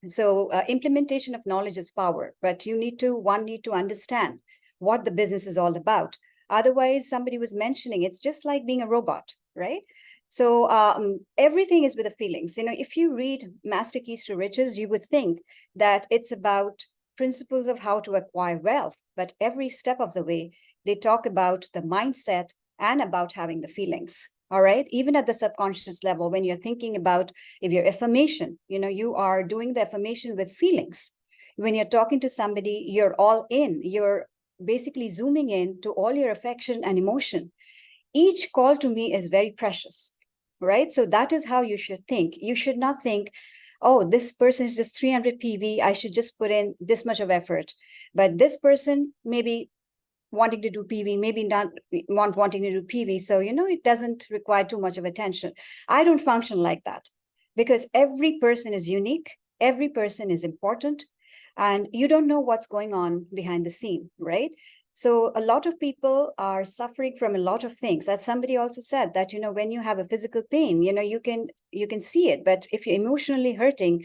So implementation of knowledge is power, but one need to understand what the business is all about. Otherwise, somebody was mentioning, it's just like being a robot, right? So everything is with the feelings. If you read Master Keys to Riches, you would think that it's about principles of how to acquire wealth, but every step of the way, they talk about the mindset and about having the feelings. All right. Even at the subconscious level, when you're thinking about if your affirmation, you are doing the affirmation with feelings. When you're talking to somebody, you're all in, you're basically zooming in to all your affection and emotion. Each call to me is very precious, right? So that is how you should think. You should not think, oh, this person is just 300 PV, I should just put in this much of effort. But this person maybe wanting to do PV, maybe not wanting to do PV. So, it doesn't require too much of attention. I don't function like that, because every person is unique. Every person is important, and you don't know what's going on behind the scene, right? So a lot of people are suffering from a lot of things. That somebody also said that, when you have a physical pain, you can see it, but if you're emotionally hurting,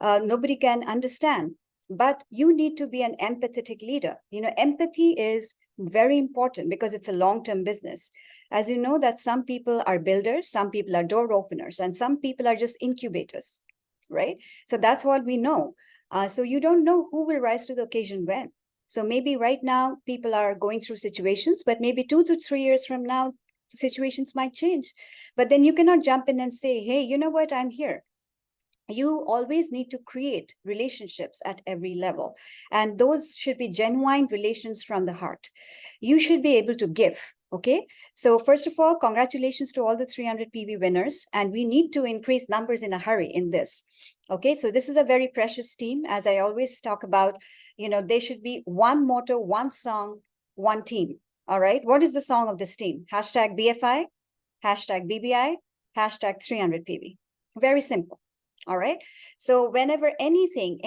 nobody can understand. But you need to be an empathetic leader. Empathy is very important because it's a long-term business. As you know, that some people are builders, some people are door openers, and some people are just incubators, right? So that's what we know. So you don't know who will rise to the occasion when. So maybe right now people are going through situations, but maybe 2 to 3 years from now, situations might change. But then you cannot jump in and say, hey, you know what, I'm here. You always need to create relationships at every level. And those should be genuine relations from the heart. You should be able to give. Okay. So first of all, congratulations to all the 300 PV winners. And we need to increase numbers in a hurry in this. Okay. So this is a very precious team. As I always talk about, there should be one motto, one song, one team. All right. What is the song of this team? Hashtag BFI, hashtag BBI, hashtag 300 PV. Very simple. All right. So whenever anything,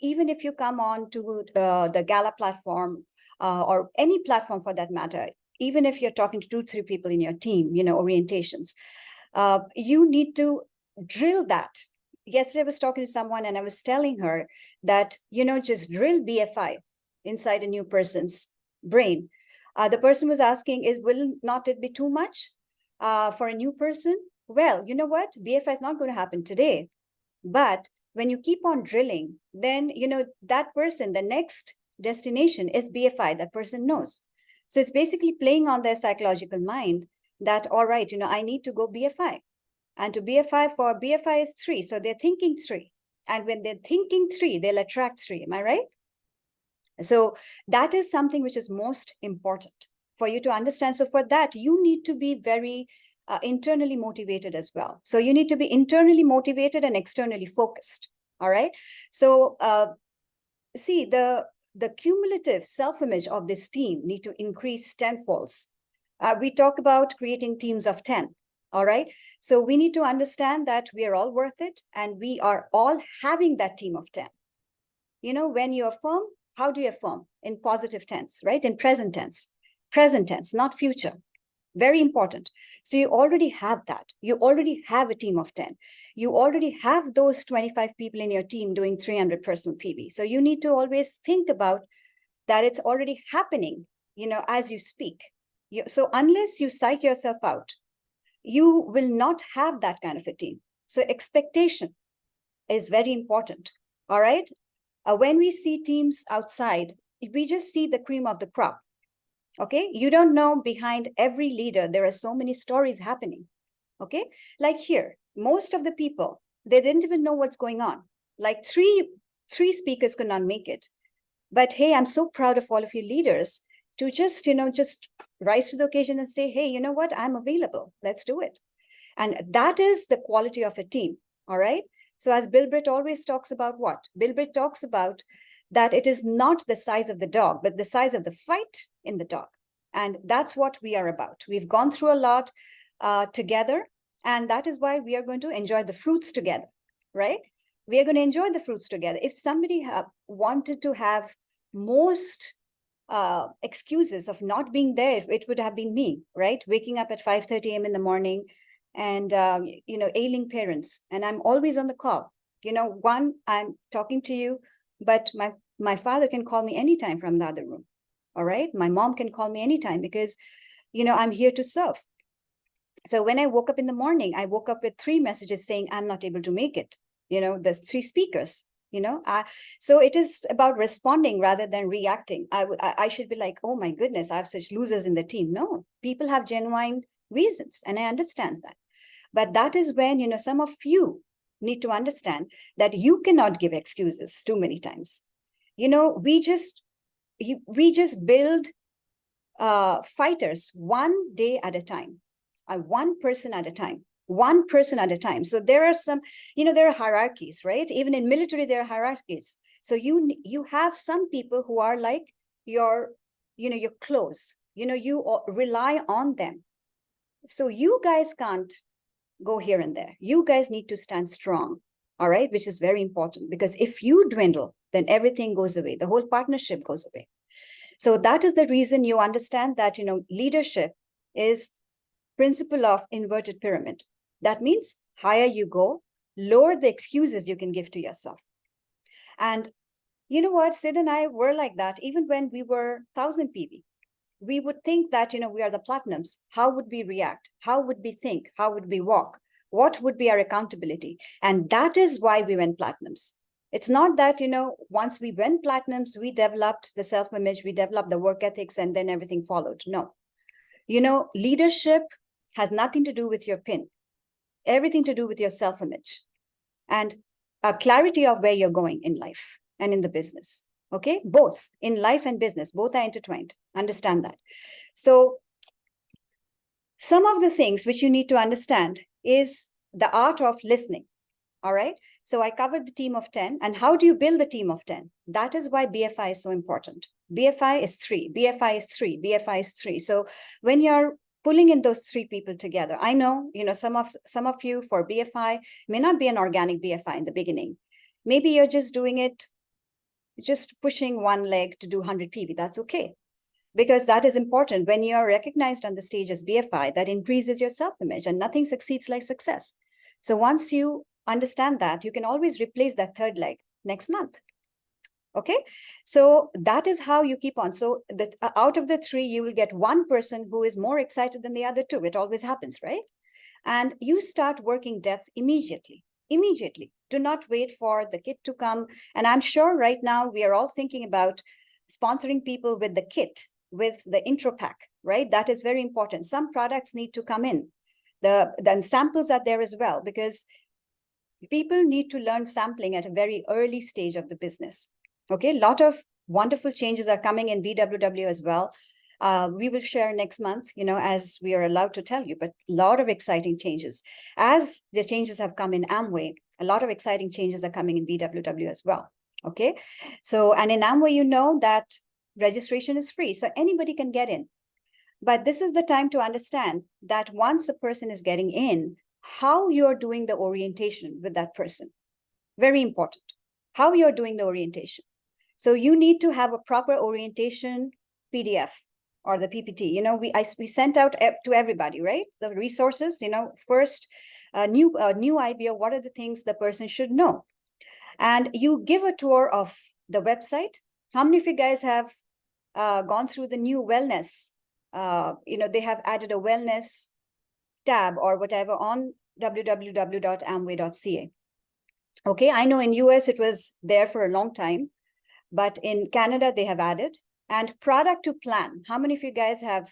even if you come on to the Gala platform or any platform for that matter, even if you're talking to 2-3 people in your team, orientations, you need to drill that. Yesterday I was talking to someone and I was telling her that, just drill BFI inside a new person's brain. The person was asking, will not it be too much for a new person? Well, you know what? BFI is not going to happen today. But when you keep on drilling, then, that person, the next destination is BFI, that person knows. So it's basically playing on their psychological mind that, all right, I need to go BFI. And to BFI, for BFI is 3. So they're thinking 3. And when they're thinking 3, they'll attract 3. Am I right? So that is something which is most important for you to understand. So for that, you need to be very internally motivated as well. So you need to be internally motivated and externally focused. All right. So see, the cumulative self-image of this team need to increase tenfolds. We talk about creating teams of 10. All right. So we need to understand that we are all worth it and we are all having that team of 10. When you affirm, how do you affirm? In positive tense, right? In present tense, not future. Very important. So you already have that. You already have a team of 10. You already have those 25 people in your team doing 300 personal PV. So you need to always think about that it's already happening, as you speak. So unless you psych yourself out, you will not have that kind of a team. So expectation is very important. All right. When we see teams outside, we just see the cream of the crop. Okay, you don't know behind every leader, there are so many stories happening. Okay, like here, most of the people, they didn't even know what's going on. Like three speakers could not make it. But hey, I'm so proud of all of you leaders to just rise to the occasion and say, hey, you know what, I'm available. Let's do it. And that is the quality of a team. All right. So as Bill Britt always talks about what? Bill Britt talks about that it is not the size of the dog, but the size of the fight in the dog. And that's what we are about. We've gone through a lot together, and that is why we are going to enjoy the fruits together, right? We are going to enjoy the fruits together. If somebody wanted to have most excuses of not being there, it would have been me, right? Waking up at 5:30 a.m. in the morning and, ailing parents. And I'm always on the call. I'm talking to you, but my father can call me anytime from the other room. All right. My mom can call me anytime because, I'm here to serve. So when I woke up in the morning, I woke up with 3 messages saying, I'm not able to make it. There's 3 speakers, so it is about responding rather than reacting. I should be like, oh my goodness, I have such losers in the team. No, people have genuine reasons. And I understand that. But that is when, some of you need to understand that you cannot give excuses too many times. We just build fighters one day at a time, one person at a time. So there are some, there are hierarchies, right? Even in military, there are hierarchies. So you have some people who are like your close, you rely on them. So you guys can't go here and there. You guys need to stand strong, all right? Which is very important, because if you dwindle, then everything goes away. The whole partnership goes away. So that is the reason you understand that, leadership is principle of inverted pyramid. That means higher you go, lower the excuses you can give to yourself. And you know what, Sid and I were like that. Even when we were 1000 PV, we would think that, we are the platinums. How would we react? How would we think? How would we walk? What would be our accountability? And that is why we went platinums. It's not that, once we went platinums, we developed the self-image, we developed the work ethics, and then everything followed. No. Leadership has nothing to do with your pin, everything to do with your self-image and a clarity of where you're going in life and in the business. Okay, both in life and business, both are intertwined. Understand that. So some of the things which you need to understand is the art of listening. All right. So I covered the team of 10. And how do you build a team of 10? That is why BFI is so important. BFI is 3, BFI is 3, BFI is 3. So when you're pulling in those 3 people together, I know, some of you for BFI may not be an organic BFI in the beginning. Maybe you're just doing it, just pushing one leg to do 100 PV. That's okay. Because that is important. When you're recognized on the stage as BFI, that increases your self-image, and nothing succeeds like success. So once you understand that, you can always replace that 3rd leg next month. Okay, so that is how you keep on. So out of the 3, you will get one person who is more excited than the other 2. It always happens, right? And you start working depth immediately. Do not wait for the kit to come. And I'm sure right now we are all thinking about sponsoring people with the kit, with the intro pack, right? That is very important. Some products need to come in. Then samples are there as well, because people need to learn sampling at a very early stage of the business. Okay, a lot of wonderful changes are coming in BWW as well. We will share next month, as we are allowed to tell you, but a lot of exciting changes. As the changes have come in Amway, a lot of exciting changes are coming in BWW as well. Okay, so, and in Amway, that registration is free, so anybody can get in. But this is the time to understand that once a person is getting in, how you're doing the orientation with that person. Very important. How you're doing the orientation. So you need to have a proper orientation PDF or the PPT. We sent out to everybody, right? The resources, first, new IBO, what are the things the person should know? And you give a tour of the website. How many of you guys have gone through the new wellness? They have added a wellness tab or whatever on www.amway.ca. Okay, I know in US it was there for a long time, but in Canada they have added. And product to plan. How many of you guys have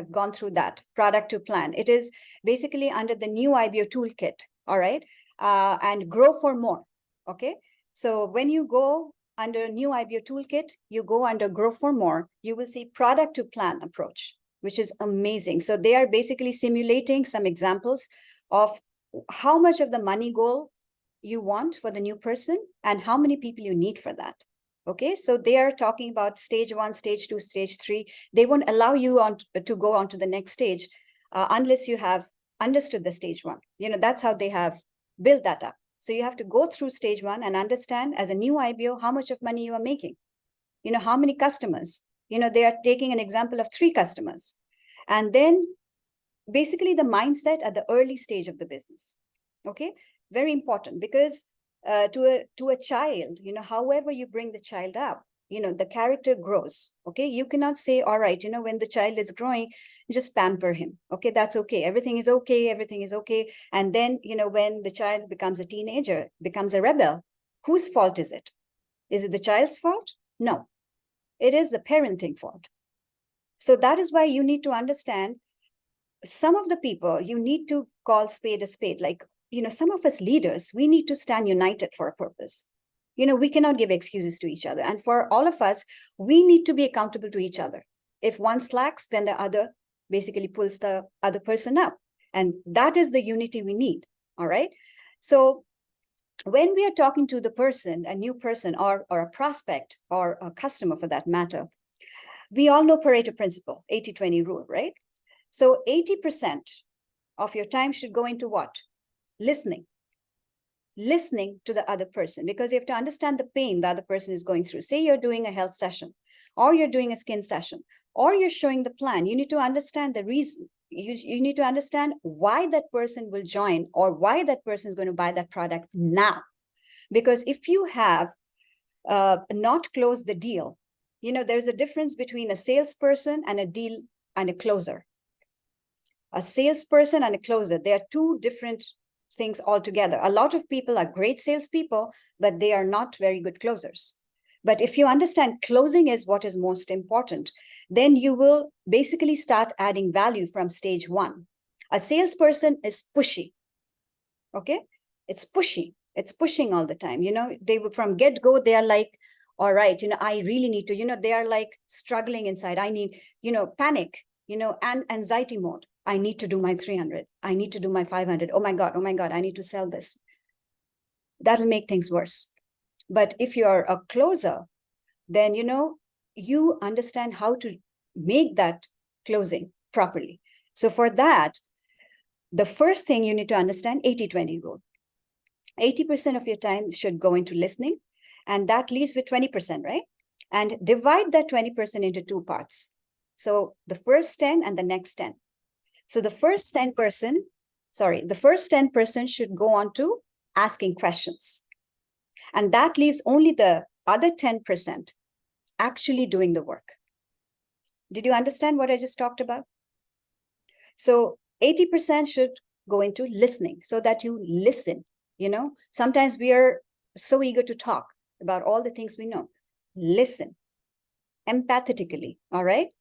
gone through that? Product to plan. It is basically under the new IBO toolkit. All right, and grow for more. Okay, so when you go under new IBO toolkit, you go under grow for more. You will see product to plan approach, which is amazing. So they are basically simulating some examples of how much of the money goal you want for the new person and how many people you need for that. Okay, so they are talking about stage 1, stage 2, stage 3. They won't allow you to go on to the next stage unless you have understood the stage 1. That's how they have built that up. So you have to go through stage 1 and understand as a new IBO how much of money you are making. You know, how many customers, you know, they are taking an example of 3 customers. And then basically the mindset at the early stage of the business. Okay, very important, because to a child, you know, however you bring the child up, you know, the character grows. Okay, you cannot say, all right, you know, when the child is growing, just pamper him. Okay, that's okay, everything is okay, everything is okay. And then, you know, when the child becomes a teenager, becomes a rebel, whose fault is it? Is it the child's fault? No, it is the parenting fault. So that is why you need to understand some of the people, you need to call spade a spade. Like, you know, some of us leaders, we need to stand united for a purpose. You know, we cannot give excuses to each other. And for all of us, we need to be accountable to each other. If one slacks, then the other basically pulls the other person up. And that is the unity we need. All right. So when we are talking to the person, a new person or a prospect or a customer for that matter, we all know Pareto principle, 80-20 rule, right? So 80% of your time should go into what? Listening to the other person, because you have to understand the pain the other person is going through. Say you're doing a health session, or you're doing a skin session, or you're showing the plan. You need to understand the reason. You need to understand why that person will join, or why that person is going to buy that product now. Because if you have not closed the deal, you know, there's a difference between a salesperson and a deal and a closer. A salesperson and a closer, they are 2 different things altogether. A lot of people are great salespeople, but they are not very good closers. But if you understand closing is what is most important, then you will basically start adding value from stage 1. A salesperson is pushy. Okay, it's pushy. It's pushing all the time. You know, they would from get-go, they are like, all right, you know, I really need to, you know, they are like struggling inside. I need, you know, panic, you know, and anxiety mode. I need to do my 300. I need to do my 500. Oh my God, I need to sell this. That'll make things worse. But if you're a closer, then, you know, you understand how to make that closing properly. So for that, the first thing you need to understand, 80-20 rule. 80% of your time should go into listening, and that leaves with 20%, right? And divide that 20% into 2 parts. So the first 10 and the next 10. So the first 10%, should go on to asking questions. And that leaves only the other 10% actually doing the work. Did you understand what I just talked about? So 80% should go into listening, so that you listen. You know, sometimes we are so eager to talk about all the things we know. Listen empathetically, all right?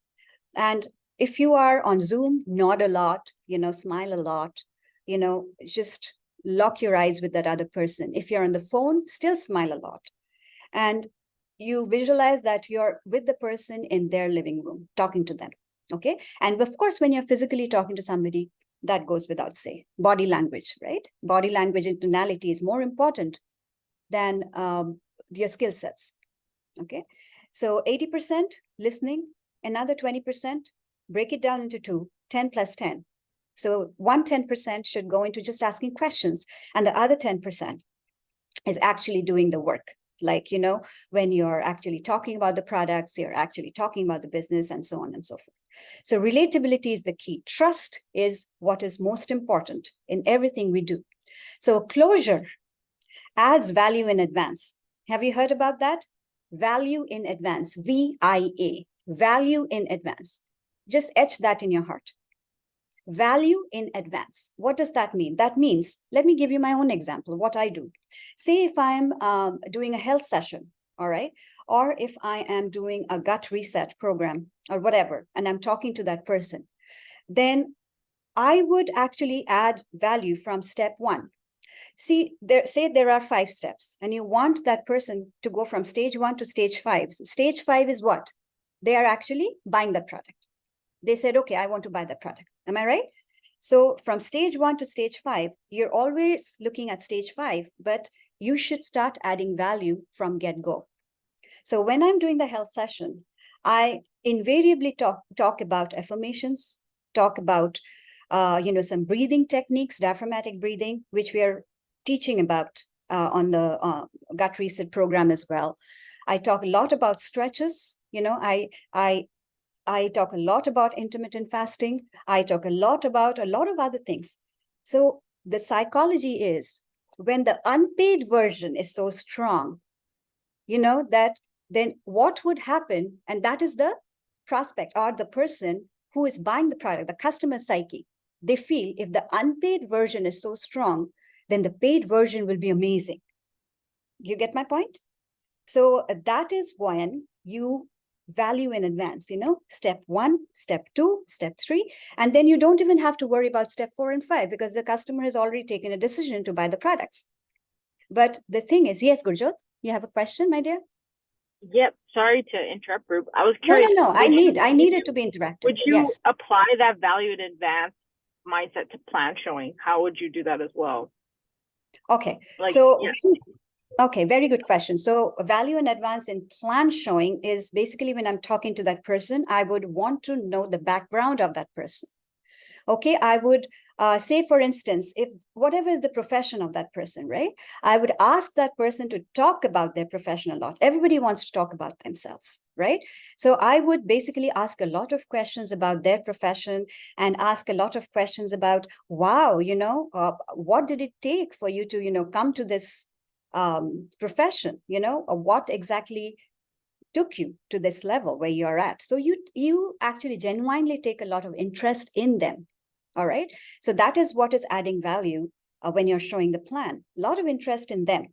And if you are on Zoom, nod a lot, you know, smile a lot, you know, just lock your eyes with that other person. If you're on the phone, still smile a lot. And you visualize that you're with the person in their living room, talking to them, okay? And of course, when you're physically talking to somebody, that goes without say. Body language, right? Body language and tonality is more important than your skill sets, okay? So 80% listening, another 20%, break it down into 2, 10 plus 10. So 10% should go into just asking questions, and the other 10% is actually doing the work. Like, you know, when you're actually talking about the products, you're actually talking about the business, and so on and so forth. So relatability is the key. Trust is what is most important in everything we do. So closure adds value in advance. Have you heard about that? Value in advance, VIA, value in advance. Just etch that in your heart. Value in advance. What does that mean? That means, let me give you my own example, what I do. Say if I'm doing a health session, all right? Or if I am doing a gut reset program or whatever, and I'm talking to that person, then I would actually add value from step 1. See, say there are 5 steps, and you want that person to go from stage 1 to stage 5. Stage 5 is what? They are actually buying that product. They said, okay, I want to buy that product. Am I right? So from stage 1 to stage 5, you're always looking at stage 5, but you should start adding value from get-go. So when I'm doing the health session, I invariably talk about affirmations, talk about some breathing techniques, diaphragmatic breathing, which we are teaching about on the gut reset program as well. I talk a lot about stretches. You know, I talk a lot about intermittent fasting. I talk a lot about a lot of other things. So the psychology is when the unpaid version is so strong, you know, that then what would happen? And that is the prospect or the person who is buying the product, the customer psyche. They feel if the unpaid version is so strong, then the paid version will be amazing. You get my point? So that is when you value in advance, you know, step 1, step 2, step 3, and then you don't even have to worry about step 4 and 5 because the customer has already taken a decision to buy the products. But the thing is, yes, Gurjot, you have a question, my dear? Yep. Sorry to interrupt, Rube. I was No, curious. no, I need it to be interactive. Would you Yes. apply that value in advance mindset to plan showing? How would you do that as well? Okay. Like, So, yeah. okay, very good question. So value in advance in plan showing is basically when I'm talking to that person, I would want to know the background of that person. Okay, I would say, for instance, if whatever is the profession of that person, right? I would ask that person to talk about their profession a lot. Everybody wants to talk about themselves, right? So I would basically ask a lot of questions about their profession and ask a lot of questions about, wow, you know, what did it take for you to, you know, come to this profession, you know, or what exactly took you to this level where you're at. So you actually genuinely take a lot of interest in them. All right. So that is what is adding value when you're showing the plan. A lot of interest in them.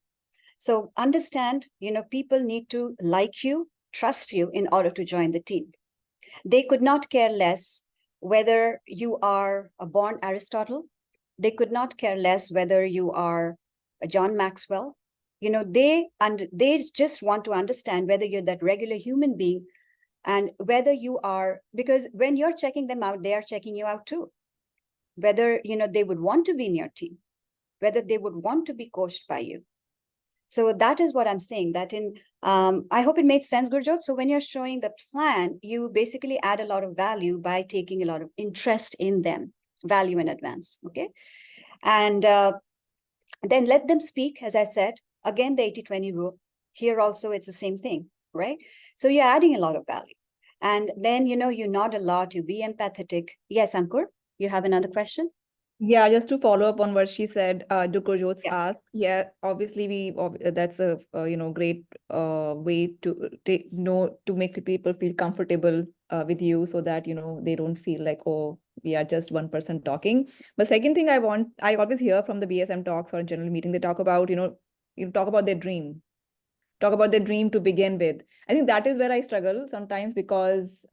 So understand, you know, people need to like you, trust you in order to join the team. They could not care less whether you are a born Aristotle. They could not care less whether you are a John Maxwell. You know, they just want to understand whether you're that regular human being and whether you are, because when you're checking them out, they are checking you out too. Whether, you know, they would want to be in your team, whether they would want to be coached by you. So that is what I'm saying, that in, I hope it made sense, Gurjot. So when you're showing the plan, you basically add a lot of value by taking a lot of interest in them, value in advance, okay? And then let them speak, as I said, again, the 80-20 rule. Here also, it's the same thing, right? So you're adding a lot of value. And then, you know, you nod a lot, you be empathetic. Yes, Ankur? You have another question? Yeah, just to follow up on what she said, Gurjot's asked. Yeah, obviously that's a you know, great way to to make people feel comfortable with you, so that, you know, they don't feel like, oh, we are just one person talking. But second thing I always hear from the BSM talks or general meeting, they talk about, you talk about their dream. Talk about their dream to begin with. I think that is where I struggle sometimes, because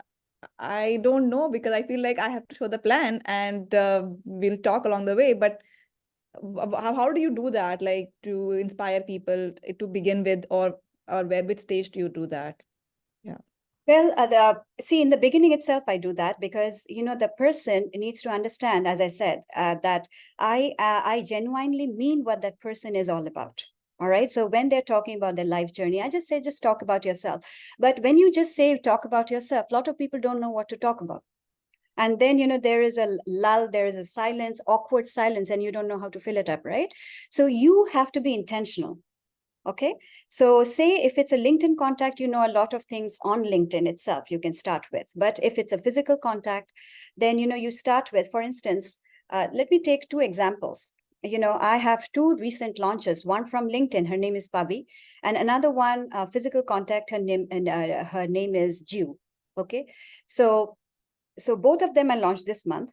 I don't know, because I feel like I have to show the plan and we'll talk along the way. But how do you do that? Like, to inspire people to begin with, or which stage do you do that? Yeah. Well, see, in the beginning itself, I do that because, you know, the person needs to understand, as I said, that I genuinely mean what that person is all about. All right. So when they're talking about their life journey, I just say, just talk about yourself. But when you just say, talk about yourself, a lot of people don't know what to talk about. And then, you know, there is a lull, there is a silence, awkward silence, and you don't know how to fill it up, right? So you have to be intentional. Okay. So say if it's a LinkedIn contact, you know, a lot of things on LinkedIn itself you can start with. But if it's a physical contact, then, you know, you start with, for instance, let me take 2 examples. You know, I have 2 recent launches, one from LinkedIn, her name is Pabi, and another one, physical contact, her name is Jew. Okay. So both of them I launched this month.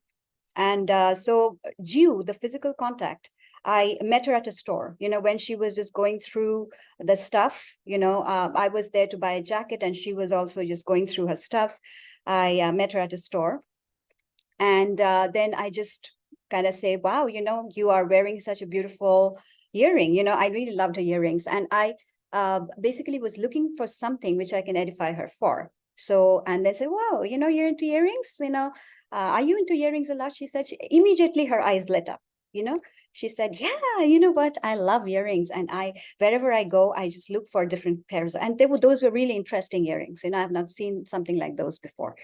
And so Jew, the physical contact, I met her at a store, you know, when she was just going through the stuff, you know, I was there to buy a jacket and she was also just going through her stuff. I met her at a store. And then I just kind of say, wow, you know, you are wearing such a beautiful earring. You know, I really loved her earrings. And I basically was looking for something which I can edify her for. So, and they say, wow, you know, you're into earrings, you know, are you into earrings a lot? She said, immediately her eyes lit up, you know, she said, yeah, you know what, I love earrings. And wherever I go, I just look for different pairs. And those were really interesting earrings. You know, I've not seen something like those before.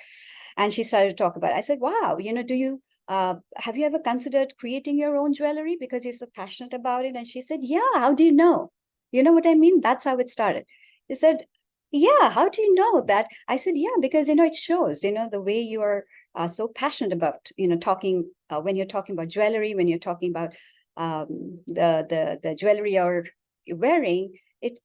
And she started to talk about it. I said, wow, you know, do you have you ever considered creating your own jewelry because you're so passionate about it? And she said, yeah, how do you know? You know what I mean? That's how it started. He said, yeah, how do you know that? I said, yeah, because, it shows, the way you are so passionate about, talking, when you're talking about jewelry, when you're talking about the jewelry you're wearing,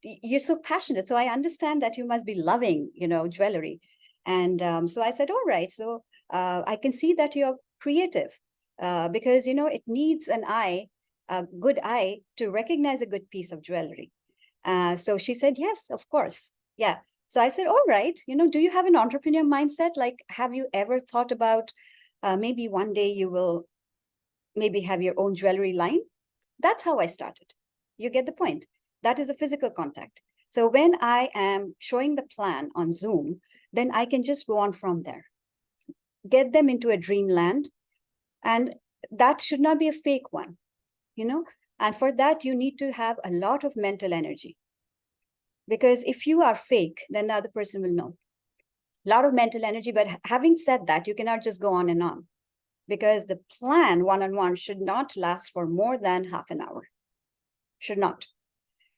you're so passionate. So I understand that you must be loving, jewelry. And so I said, all right, so I can see that you're creative because, it needs an eye, a good eye to recognize a good piece of jewelry. So she said, yes, of course. Yeah. So I said, all right, do you have an entrepreneur mindset? Like, have you ever thought about maybe one day you will maybe have your own jewelry line? That's how I started. You get the point. That is a physical contact. So when I am showing the plan on Zoom, then I can just go on from there, get them into a dreamland. And that should not be a fake one, and for that, you need to have a lot of mental energy. Because if you are fake, then the other person will know. A lot of mental energy. But having said that, you cannot just go on and on, because the plan one-on-one should not last for more than half an hour. Should not.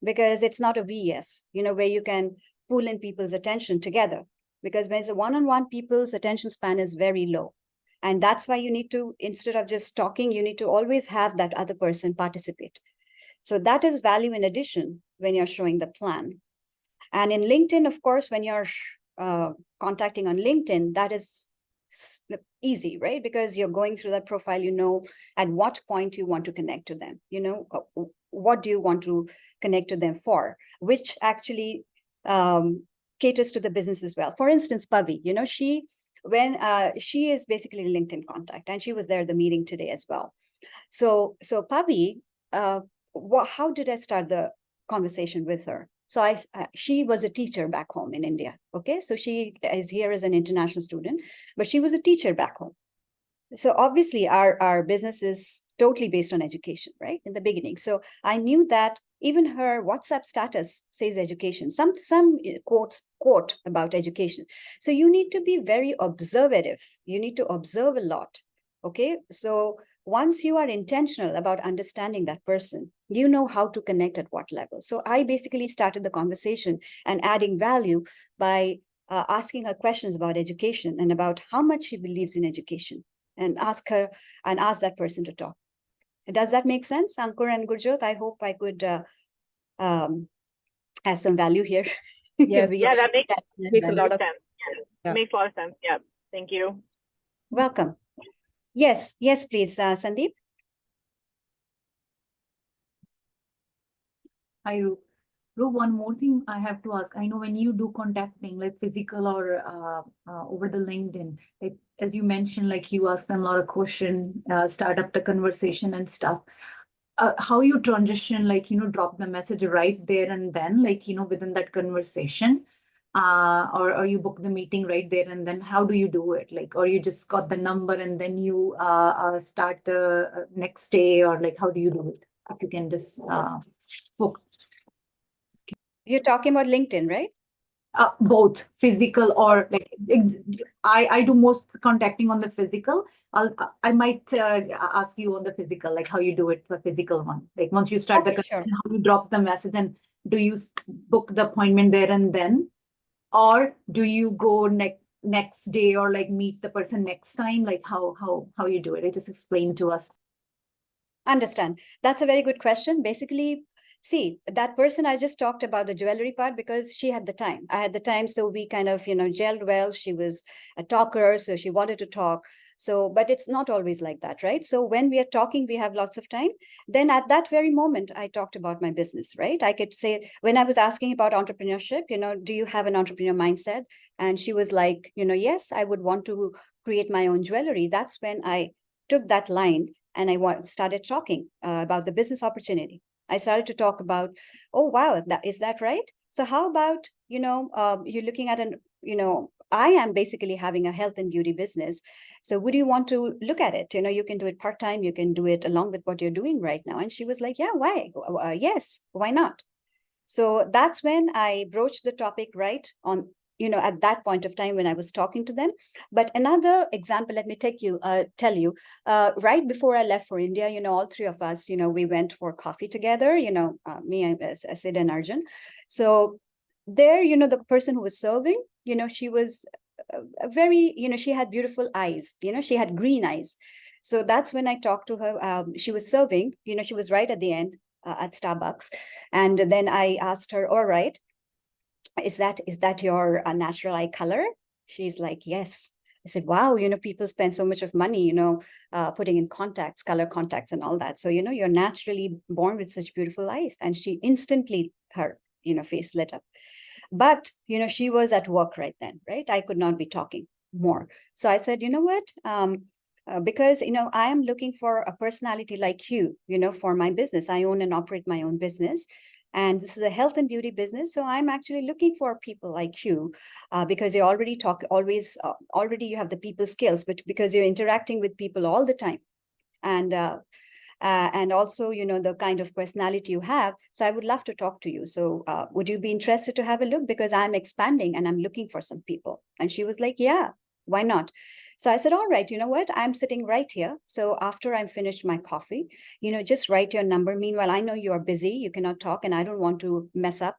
Because it's not a VS, where you can pull in people's attention together. Because when it's a one-on-one, people's attention span is very low. And that's why you need to, instead of just talking, you need to always have that other person participate. So that is value in addition when you're showing the plan. And in LinkedIn, of course, when you're contacting on LinkedIn, that is easy, right? Because you're going through that profile, at what point you want to connect to them, what do you want to connect to them for, which actually caters to the business as well. For instance, Pavi, she is basically a LinkedIn contact, and she was there at the meeting today as well. So Pavi, how did I start the conversation with her? So she was a teacher back home in India. Okay, so she is here as an international student, but she was a teacher back home. So obviously our business is totally based on education, right? In the beginning. So I knew that even her WhatsApp status says education, some quote about education. So you need to be very observative. You need to observe a lot. Okay, so once you are intentional about understanding that person, you know how to connect at what level. So I basically started the conversation and adding value by asking her questions about education and about how much she believes in education, and ask that person to talk. Does that make sense, Ankur and Gurjot? I hope I could add some value here. Yes. Yeah, that Makes a lot of sense. Yeah. Makes a lot of sense. Yeah. Thank you. Welcome. Yes, please, Sandeep. Hi, Ru. One more thing I have to ask. I know when you do contacting, like physical or over the LinkedIn, like, as you mentioned, like you ask them a lot of questions, start up the conversation and stuff. How you transition, like, drop the message right there and then, like, within that conversation, or you book the meeting right there and then, how do you do it? Like, or you just got the number and then you start the next day, or like, how do you do it? If you can just book. You're talking about LinkedIn, right? Both physical or like I do most contacting on the physical. I might ask you on the physical, like how you do it for physical one. Like once you start the conversation, how you drop the message, and do you book the appointment there and then, or do you go next day, or like meet the person next time? Like how you do it? I just explain to us. Understand. That's a very good question. Basically, see, that person I just talked about the jewelry part because she had the time. I had the time. So we kind of, gelled well. She was a talker, so she wanted to talk. So, but it's not always like that, right? So when we are talking, we have lots of time. Then at that very moment, I talked about my business, right? I could say, when I was asking about entrepreneurship, do you have an entrepreneur mindset? And she was like, yes, I would want to create my own jewelry. That's when I took that line and I started talking about the business opportunity. I started to talk about, oh, wow, is that right? So how about, you're looking at I am basically having a health and beauty business. So would you want to look at it? You can do it part-time. You can do it along with what you're doing right now. And she was like, yeah, why? Yes, why not? So that's when I broached the topic right on at that point of time when I was talking to them. But another example, let me tell you, right before I left for India, all three of us, we went for coffee together, me, Sid and Arjun. So there, the person who was serving, she was very, she had beautiful eyes, she had green eyes. So that's when I talked to her. She was serving, she was right at the end at Starbucks. And then I asked her, all right, is that your natural eye color? She's like, yes. I said, wow, people spend so much of money, putting in contacts, color contacts and all that. So, you're naturally born with such beautiful eyes. And she instantly, her, face lit up. But, she was at work right then, right? I could not be talking more. So I said, you know what? Because, I am looking for a personality like you, for my business. I own and operate my own business. And this is a health and beauty business. So I'm actually looking for people like you because you already already you have the people skills, but because you're interacting with people all the time. And also, the kind of personality you have. So I would love to talk to you. So would you be interested to have a look? Because I'm expanding and I'm looking for some people. And she was like, yeah, why not? So I said, all right, you know what? I'm sitting right here. So after I'm finished my coffee, just write your number. Meanwhile, I know you're busy, you cannot talk, and I don't want to mess up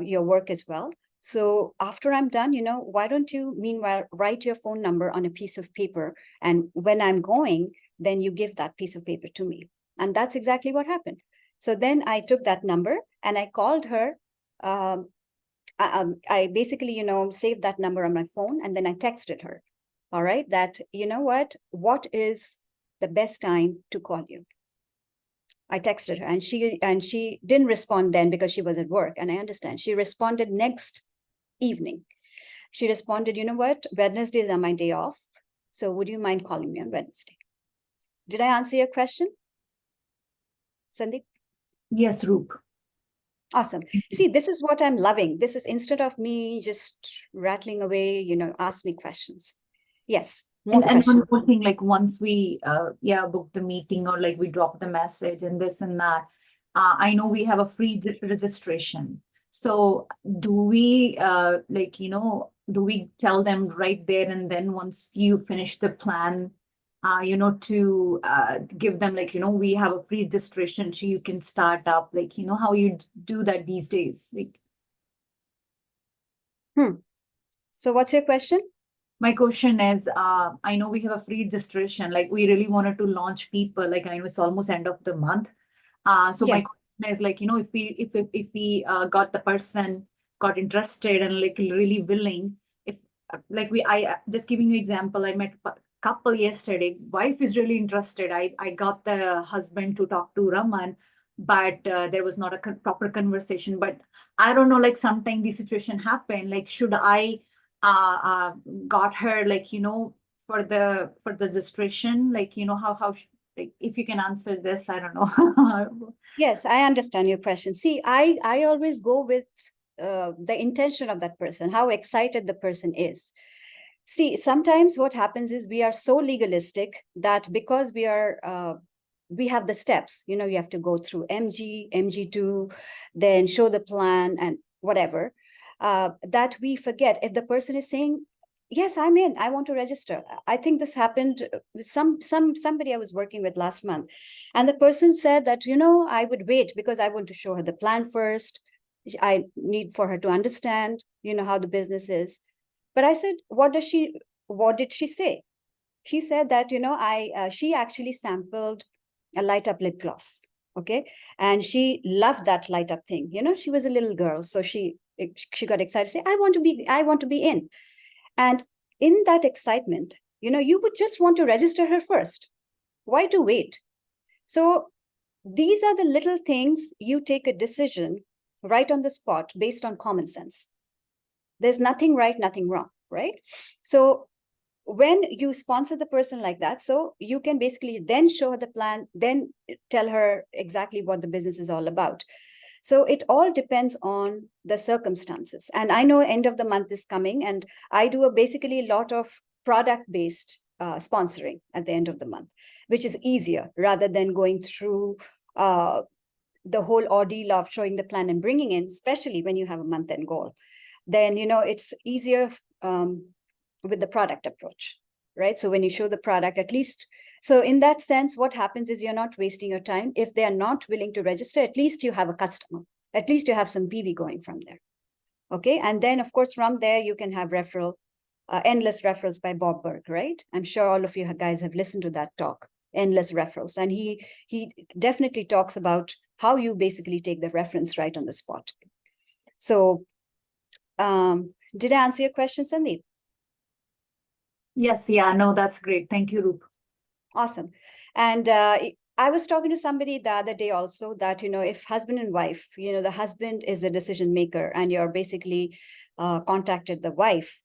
your work as well. So after I'm done, why don't you, meanwhile, write your phone number on a piece of paper. And when I'm going, then you give that piece of paper to me. And that's exactly what happened. So then I took that number and I called her. I basically, saved that number on my phone, and then I texted her. All right, that, what is the best time to call you? I texted her, and she didn't respond then because she was at work, and I understand. She responded next evening. She responded, you know what, Wednesdays are my day off. So would you mind calling me on Wednesday? Did I answer your question, Sandeep? Yes, Roop. Awesome. See, this is what I'm loving. This is, instead of me just rattling away, ask me questions. Yes. And one more thing, like once we book the meeting or like we drop the message and this and that, I know we have a free registration. So do we do we tell them right there and then once you finish the plan, to give them like, we have a free registration so you can start up, like, how you do that these days? Like. So what's your question? My question is, I know we have a free registration, like we really wanted to launch people, like I know it's almost end of the month. So my question is like, if we got the person got interested and like really willing, if like I just giving you example, I met a couple yesterday, wife is really interested. I got the husband to talk to Raman, but there was not a proper conversation. But I don't know, like sometimes the situation happen, like should I got her like for the registration, like how like if you can answer this, I don't know. Yes, I understand your question. See, I always go with the intention of that person, how excited the person is. See, sometimes what happens is we are so legalistic that because we have the steps, you have to go through MG2, then show the plan and whatever, that we forget if the person is saying, yes, I'm in, I want to register. I think this happened with somebody I was working with last month. And the person said that, I would wait because I want to show her the plan first. I need for her to understand, how the business is. But I said, what did she say? She said that, she actually sampled a light up lip gloss. Okay. And she loved that light up thing. She was a little girl. So she got excited, say, I want to be in. And in that excitement, you would just want to register her first. Why to wait? So these are the little things you take a decision right on the spot based on common sense. There's nothing right, nothing wrong, right? So when you sponsor the person like that, so you can basically then show her the plan, then tell her exactly what the business is all about. So it all depends on the circumstances. And I know end of the month is coming, and I do basically a lot of product-based sponsoring at the end of the month, which is easier rather than going through the whole ordeal of showing the plan and bringing in, especially when you have a month-end goal. then, it's easier with the product approach, right? So when you show the product, at least, so in that sense, what happens is you're not wasting your time. If they are not willing to register, at least you have a customer. At least you have some PV going from there. Okay. And then, of course, from there, you can have endless referrals by Bob Berg, right? I'm sure all of you guys have listened to that talk, endless referrals. And he definitely talks about how you basically take the reference right on the spot. So did I answer your question, Sandeep? Yes, yeah, no, that's great. Thank you, Roop. Awesome. And I was talking to somebody the other day also that, if husband and wife, the husband is the decision maker and you're basically contacted the wife,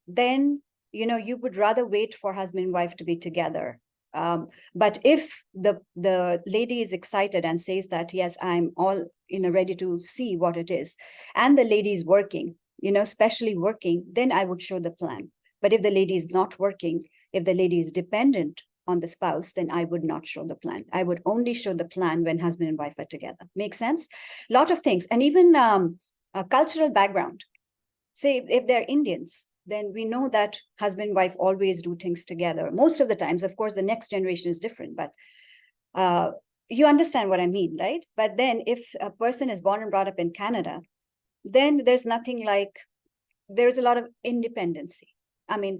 then, you would rather wait for husband and wife to be together. But if the lady is excited and says that, yes, I'm all, ready to see what it is, and the lady is working, especially working, then I would show the plan. But if the lady is not working, if the lady is dependent on the spouse, then I would not show the plan. I would only show the plan when husband and wife are together. Make sense? A lot of things. And even a cultural background. Say if they're Indians, then we know that husband and wife always do things together. Most of the times, of course, the next generation is different, but you understand what I mean, right? But then if a person is born and brought up in Canada, then there's nothing like, there's a lot of independency. I mean,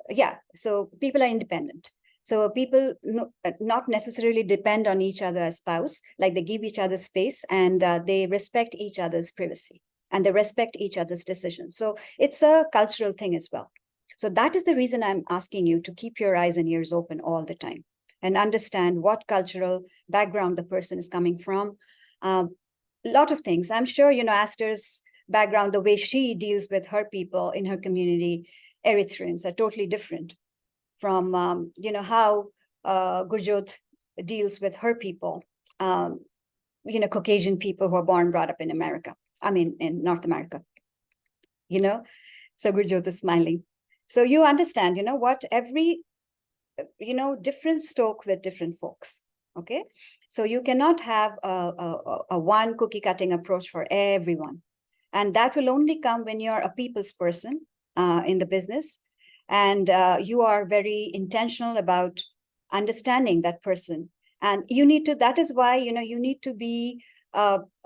yeah, so people are independent. So people not necessarily depend on each other as spouse, like they give each other space and they respect each other's privacy and they respect each other's decisions. So it's a cultural thing as well. So that is the reason I'm asking you to keep your eyes and ears open all the time and understand what cultural background the person is coming from. A lot of things. I'm sure, Aster's background, the way she deals with her people in her community, Eritreans, are totally different from, how Gurjot deals with her people, Caucasian people who are born, brought up in America. I mean, in North America, so Gurjot is smiling. So you understand, what every, different stoke with different folks. Okay. So you cannot have a one cookie cutting approach for everyone. And that will only come when you're a people's person in the business. And you are very intentional about understanding that person. And you need to, that is why, you need to be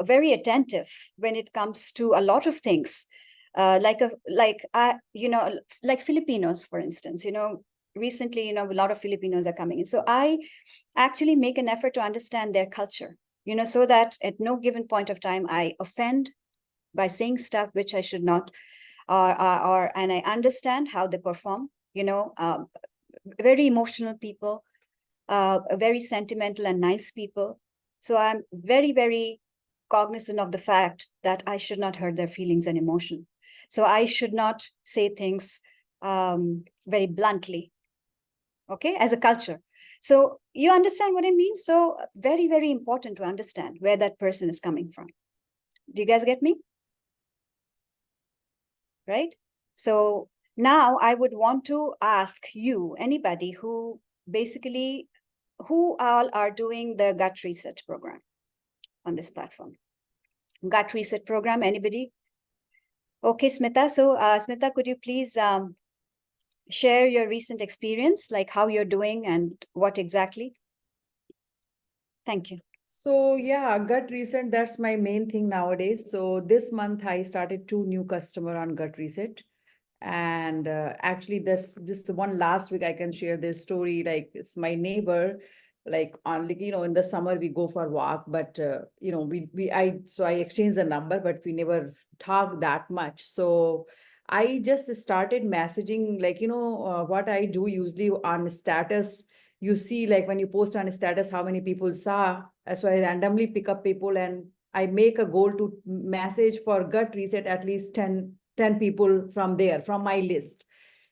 very attentive when it comes to a lot of things. Like Filipinos, for instance, recently, a lot of Filipinos are coming in. So I actually make an effort to understand their culture, so that at no given point of time, I offend by saying stuff which I should not, and I understand how they perform, very emotional people, very sentimental and nice people. So I'm very, very cognizant of the fact that I should not hurt their feelings and emotion. So I should not say things very bluntly, okay, as a culture. So you understand what I mean? So very, very important to understand where that person is coming from. Do you guys get me? Right? So now I would want to ask you, anybody who basically, who all are doing the gut reset program on this platform? Gut reset program, anybody? Okay, Smita. So Smita, could you please share your recent experience, like how you're doing and what exactly? Thank you. So yeah, gut reset, that's my main thing nowadays. So this month I started 2 new customer on gut reset. And actually this one last week I can share this story. Like it's my neighbor, like on, like, in the summer we go for walk, but I exchanged the number, but we never talk that much. So I just started messaging, like, what I do usually on status, you see, like when you post on status, how many people saw. So I randomly pick up people and I make a goal to message for gut reset at least 10 people from there, from my list.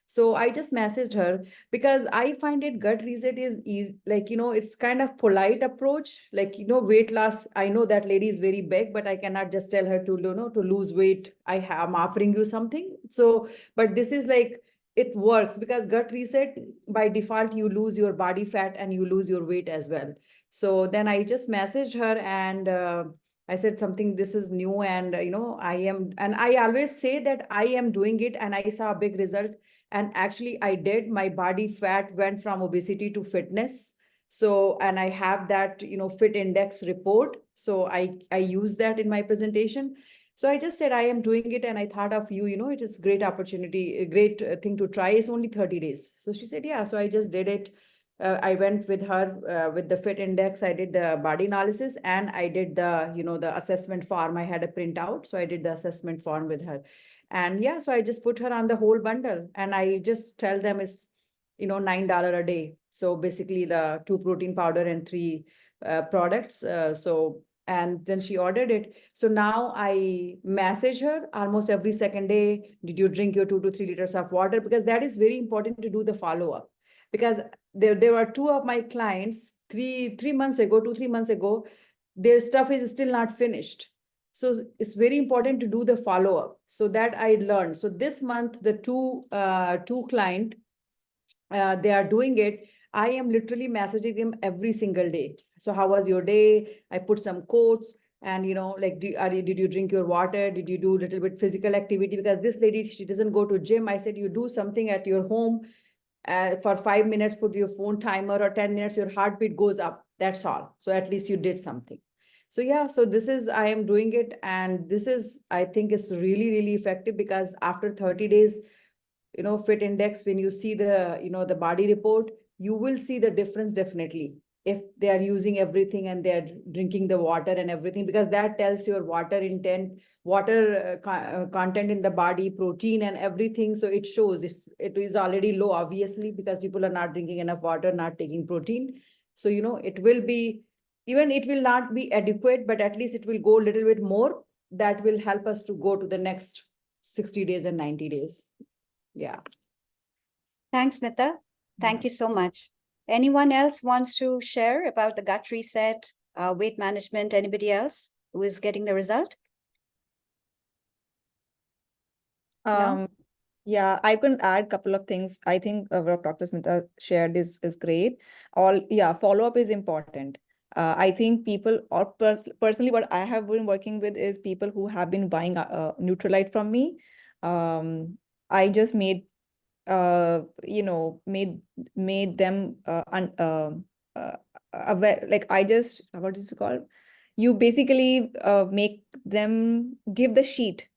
So I just messaged her because I find it gut reset is easy, like, it's kind of polite approach, like, weight loss. I know that lady is very big, but I cannot just tell her to, to lose weight. I'm offering you something. So, but this is like, it works because gut reset, by default, you lose your body fat and you lose your weight as well. So then I just messaged her and I said something, this is new, and I always say that I am doing it and I saw a big result. And actually I did. My body fat went from obesity to fitness. So, and I have that, fit index report. So I use that in my presentation. So I just said, I am doing it. And I thought of you, it is great opportunity, a great thing to try. It's only 30 days. So she said, yeah. So I just did it. I went with her with the fit index. I did the body analysis, and I did the assessment form. I had a printout. So I did the assessment form with her. And yeah, so I just put her on the whole bundle, and I just tell them it's, $9 a day. So basically the 2 protein powder and 3 products. And then she ordered it. So now I message her almost every second day. Did you drink your 2 to 3 liters of water? Because that is very important to do the follow-up. Because there were 2 of my clients 3 months ago, 2-3 months ago, their stuff is still not finished. So it's very important to do the follow-up. So that I learned. So this month, the two client, they are doing it. I am literally messaging them every single day. So how was your day? I put some quotes, and like, did you drink your water? Did you do a little bit physical activity? Because this lady, she doesn't go to gym. I said, you do something at your home. For 5 minutes, put your phone timer, or 10 minutes, your heartbeat goes up. That's all. So at least you did something. So yeah, so this is, I am doing it. And this is, I think is really, really effective, because after 30 days, fit index, when you see the, the body report, you will see the difference definitely. If they are using everything and they are drinking the water and everything, because that tells your water content in the body, protein and everything. So it shows it is already low, obviously, because people are not drinking enough water, not taking protein. So, it will be, even it will not be adequate, but at least it will go a little bit more. That will help us to go to the next 60 days and 90 days. Yeah. Thanks, Smita. Thank you so much. Anyone else wants to share about the gut reset, weight management? Anybody else who is getting the result? No? Yeah, I can add a couple of things. I think what Dr. Smita shared is great. Follow-up is important. I think people, or personally, what I have been working with is people who have been buying Nutrilite from me. I just made made them aware. Like, I just, what is it called? You basically make them give the sheet.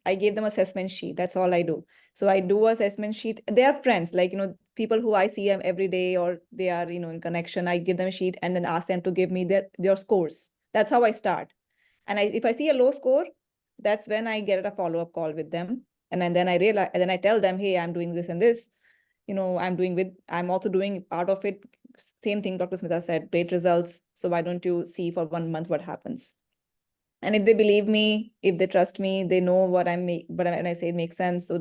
I gave them assessment sheet. That's all I do. So I do assessment sheet. They are friends, like, people who I see them every day, or they are, in connection. I give them a sheet and then ask them to give me their scores. That's how I start. And if I see a low score, that's when I get a follow-up call with them. And then I realize, and then I tell them, hey, I'm doing this and this. I'm also doing part of it. Same thing Dr. Smita said, great results. So why don't you see for 1 month what happens? And if they believe me, if they trust me, they know what when I say it makes sense. So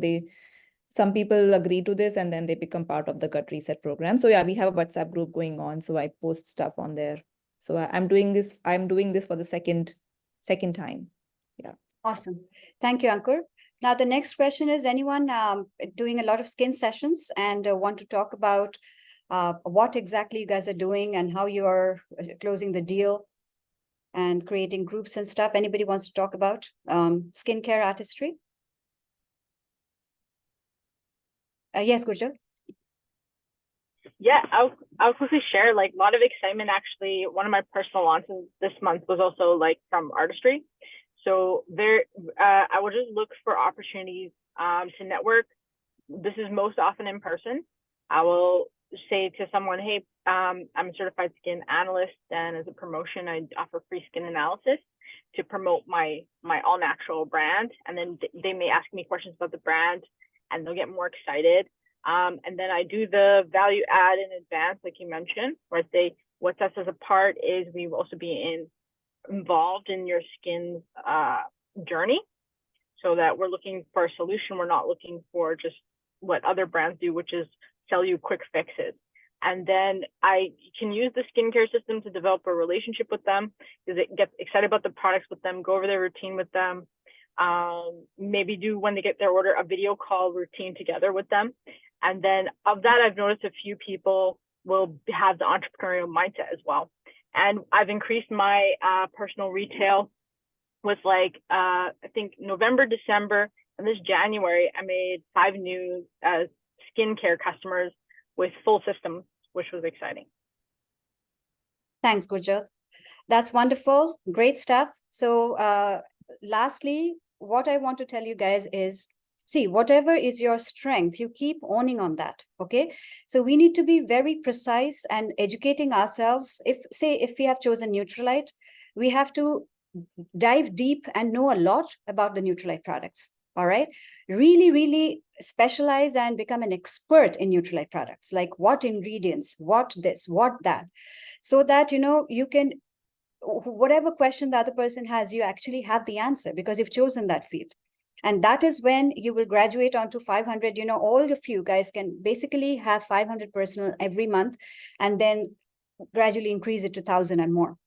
some people agree to this, and then they become part of the gut reset program. So yeah, we have a WhatsApp group going on. So I post stuff on there. So I'm doing this for the second time. Yeah. Awesome. Thank you, Ankur. Now, the next question is, anyone doing a lot of skin sessions and want to talk about what exactly you guys are doing and how you are closing the deal and creating groups and stuff? Anybody wants to talk about skincare artistry? Yes, Gurjot. Yeah, I'll quickly share, like, a lot of excitement. Actually, one of my personal launches this month was also like from artistry. So I will just look for opportunities to network. This is most often in person. I will say to someone, hey, I'm a certified skin analyst, and as a promotion, I offer free skin analysis to promote my all natural brand. And then they may ask me questions about the brand, and they'll get more excited. And then I do the value add in advance, like you mentioned, where I say what sets us apart is we will also be involved in your skin's journey, so that we're looking for a solution. We're not looking for just what other brands do, which is sell you quick fixes. And then I can use the skincare system to develop a relationship with them, because it gets excited about the products with them, go over their routine with them, maybe do, when they get their order, a video call routine together with them. And then of that, I've noticed a few people will have the entrepreneurial mindset as well. And I've increased my personal retail with like I think November, December, and this January, I made 5 new skincare customers with full systems, which was exciting. Thanks, Gurjot. That's wonderful. Great stuff. So lastly, what I want to tell you guys is, see, whatever is your strength, you keep owning on that. Okay. So we need to be very precise and educating ourselves. If we have chosen Neutralite, we have to dive deep and know a lot about the Neutralite products. All right. Really, really specialize and become an expert in Neutralite products, like what ingredients, what this, what that, so that, you know, you can, whatever question the other person has, you actually have the answer because you've chosen that field. And that is when you will graduate onto 500. You know, all of you guys can basically have 500 personal every month, and then gradually increase it to 1,000 and more.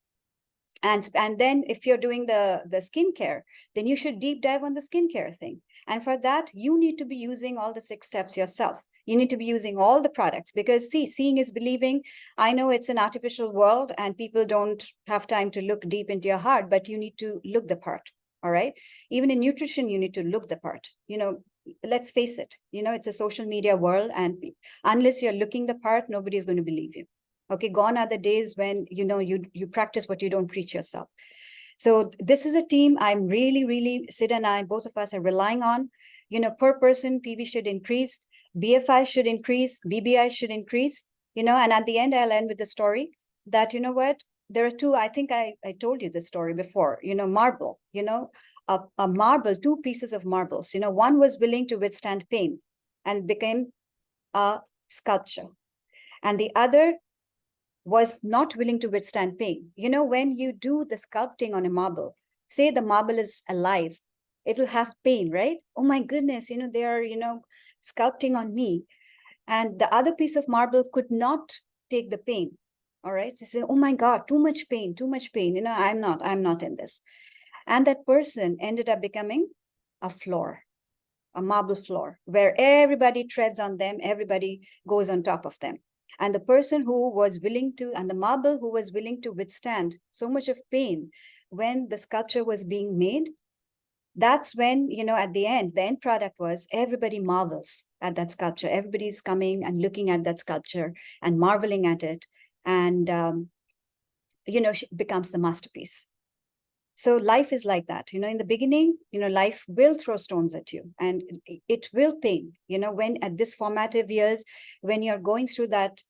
And then if you're doing the skincare, then you should deep dive on the skincare thing. And for that, you need to be using all the 6 steps yourself. You need to be using all the products because see, seeing is believing. I know it's an artificial world and people don't have time to look deep into your heart, but you need to look the part. All right. Even in nutrition, you need to look the part. You know, let's face it, you know, it's a social media world, and unless you're looking the part, nobody's going to believe you. Okay, gone are the days when, you know, you practice what you don't preach yourself. So this is a team I'm really, Sid and I, both of us are relying on. You know, per person, PV should increase, BFI should increase, BBI should increase, you know, and at the end, I'll end with the story that, you know what, there are 2, I think I told you this story before, you know, marble, you know, a marble, 2 pieces of marbles, you know, one was willing to withstand pain and became a sculpture. And the other was not willing to withstand pain. You know, when you do the sculpting on a marble, say the marble is alive, it'll have pain, right? Oh my goodness, you know, they are, you know, sculpting on me. And the other piece of marble could not take the pain. All right. They say, oh my God, too much pain. You know, I'm not in this. And that person ended up becoming a floor, a marble floor, where everybody treads on them, everybody goes on top of them. And the person who was willing to, and the marble who was willing to withstand so much of pain when the sculpture was being made, that's when, you know, at the end product was everybody marvels at that sculpture. Everybody's coming and looking at that sculpture and marveling at it. And, you know, becomes the masterpiece. So life is like that, you know, in the beginning, you know, life will throw stones at you and it will pain, you know, when at this formative years, when you're going through that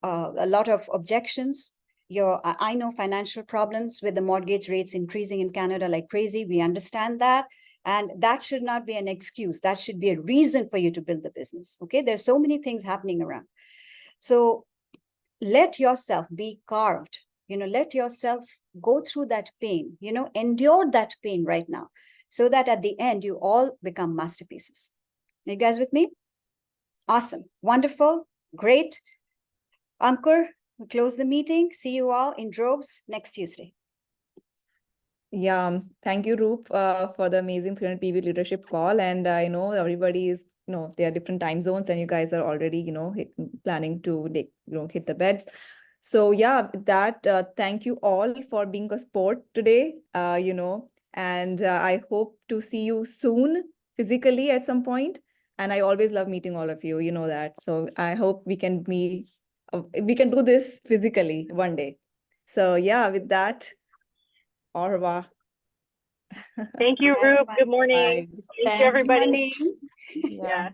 a lot of objections, I know financial problems with the mortgage rates increasing in Canada like crazy. We understand that. And that should not be an excuse. That should be a reason for you to build the business. Okay. There's so many things happening around. So let yourself be carved, you know, let yourself go through that pain, you know, endure that pain right now, so that at the end, you all become masterpieces. Are you guys with me? Awesome. Wonderful. Great. Ankur, we close the meeting. See you all in droves next Tuesday. Yeah, thank you, Roop, for the amazing 300 PV leadership call. And I know everybody is, you know, there are different time zones and you guys are already, you know, planning to, you know, hit the bed. So yeah, that thank you all for being a sport today, you know, and I hope to see you soon physically at some point. And I always love meeting all of you, you know that. So I hope we can do this physically one day. So yeah, with that, au revoir. Thank you, Roop. Good morning. Bye. Thank you, everybody. Yeah.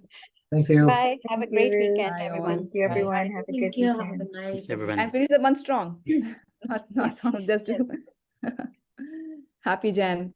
Thank you. Bye. Have a great weekend, Bye, everyone. all. Thank you, everyone. Have a good weekend. Thanks, everyone. And finish the month strong. Not Yes. just Happy Jan.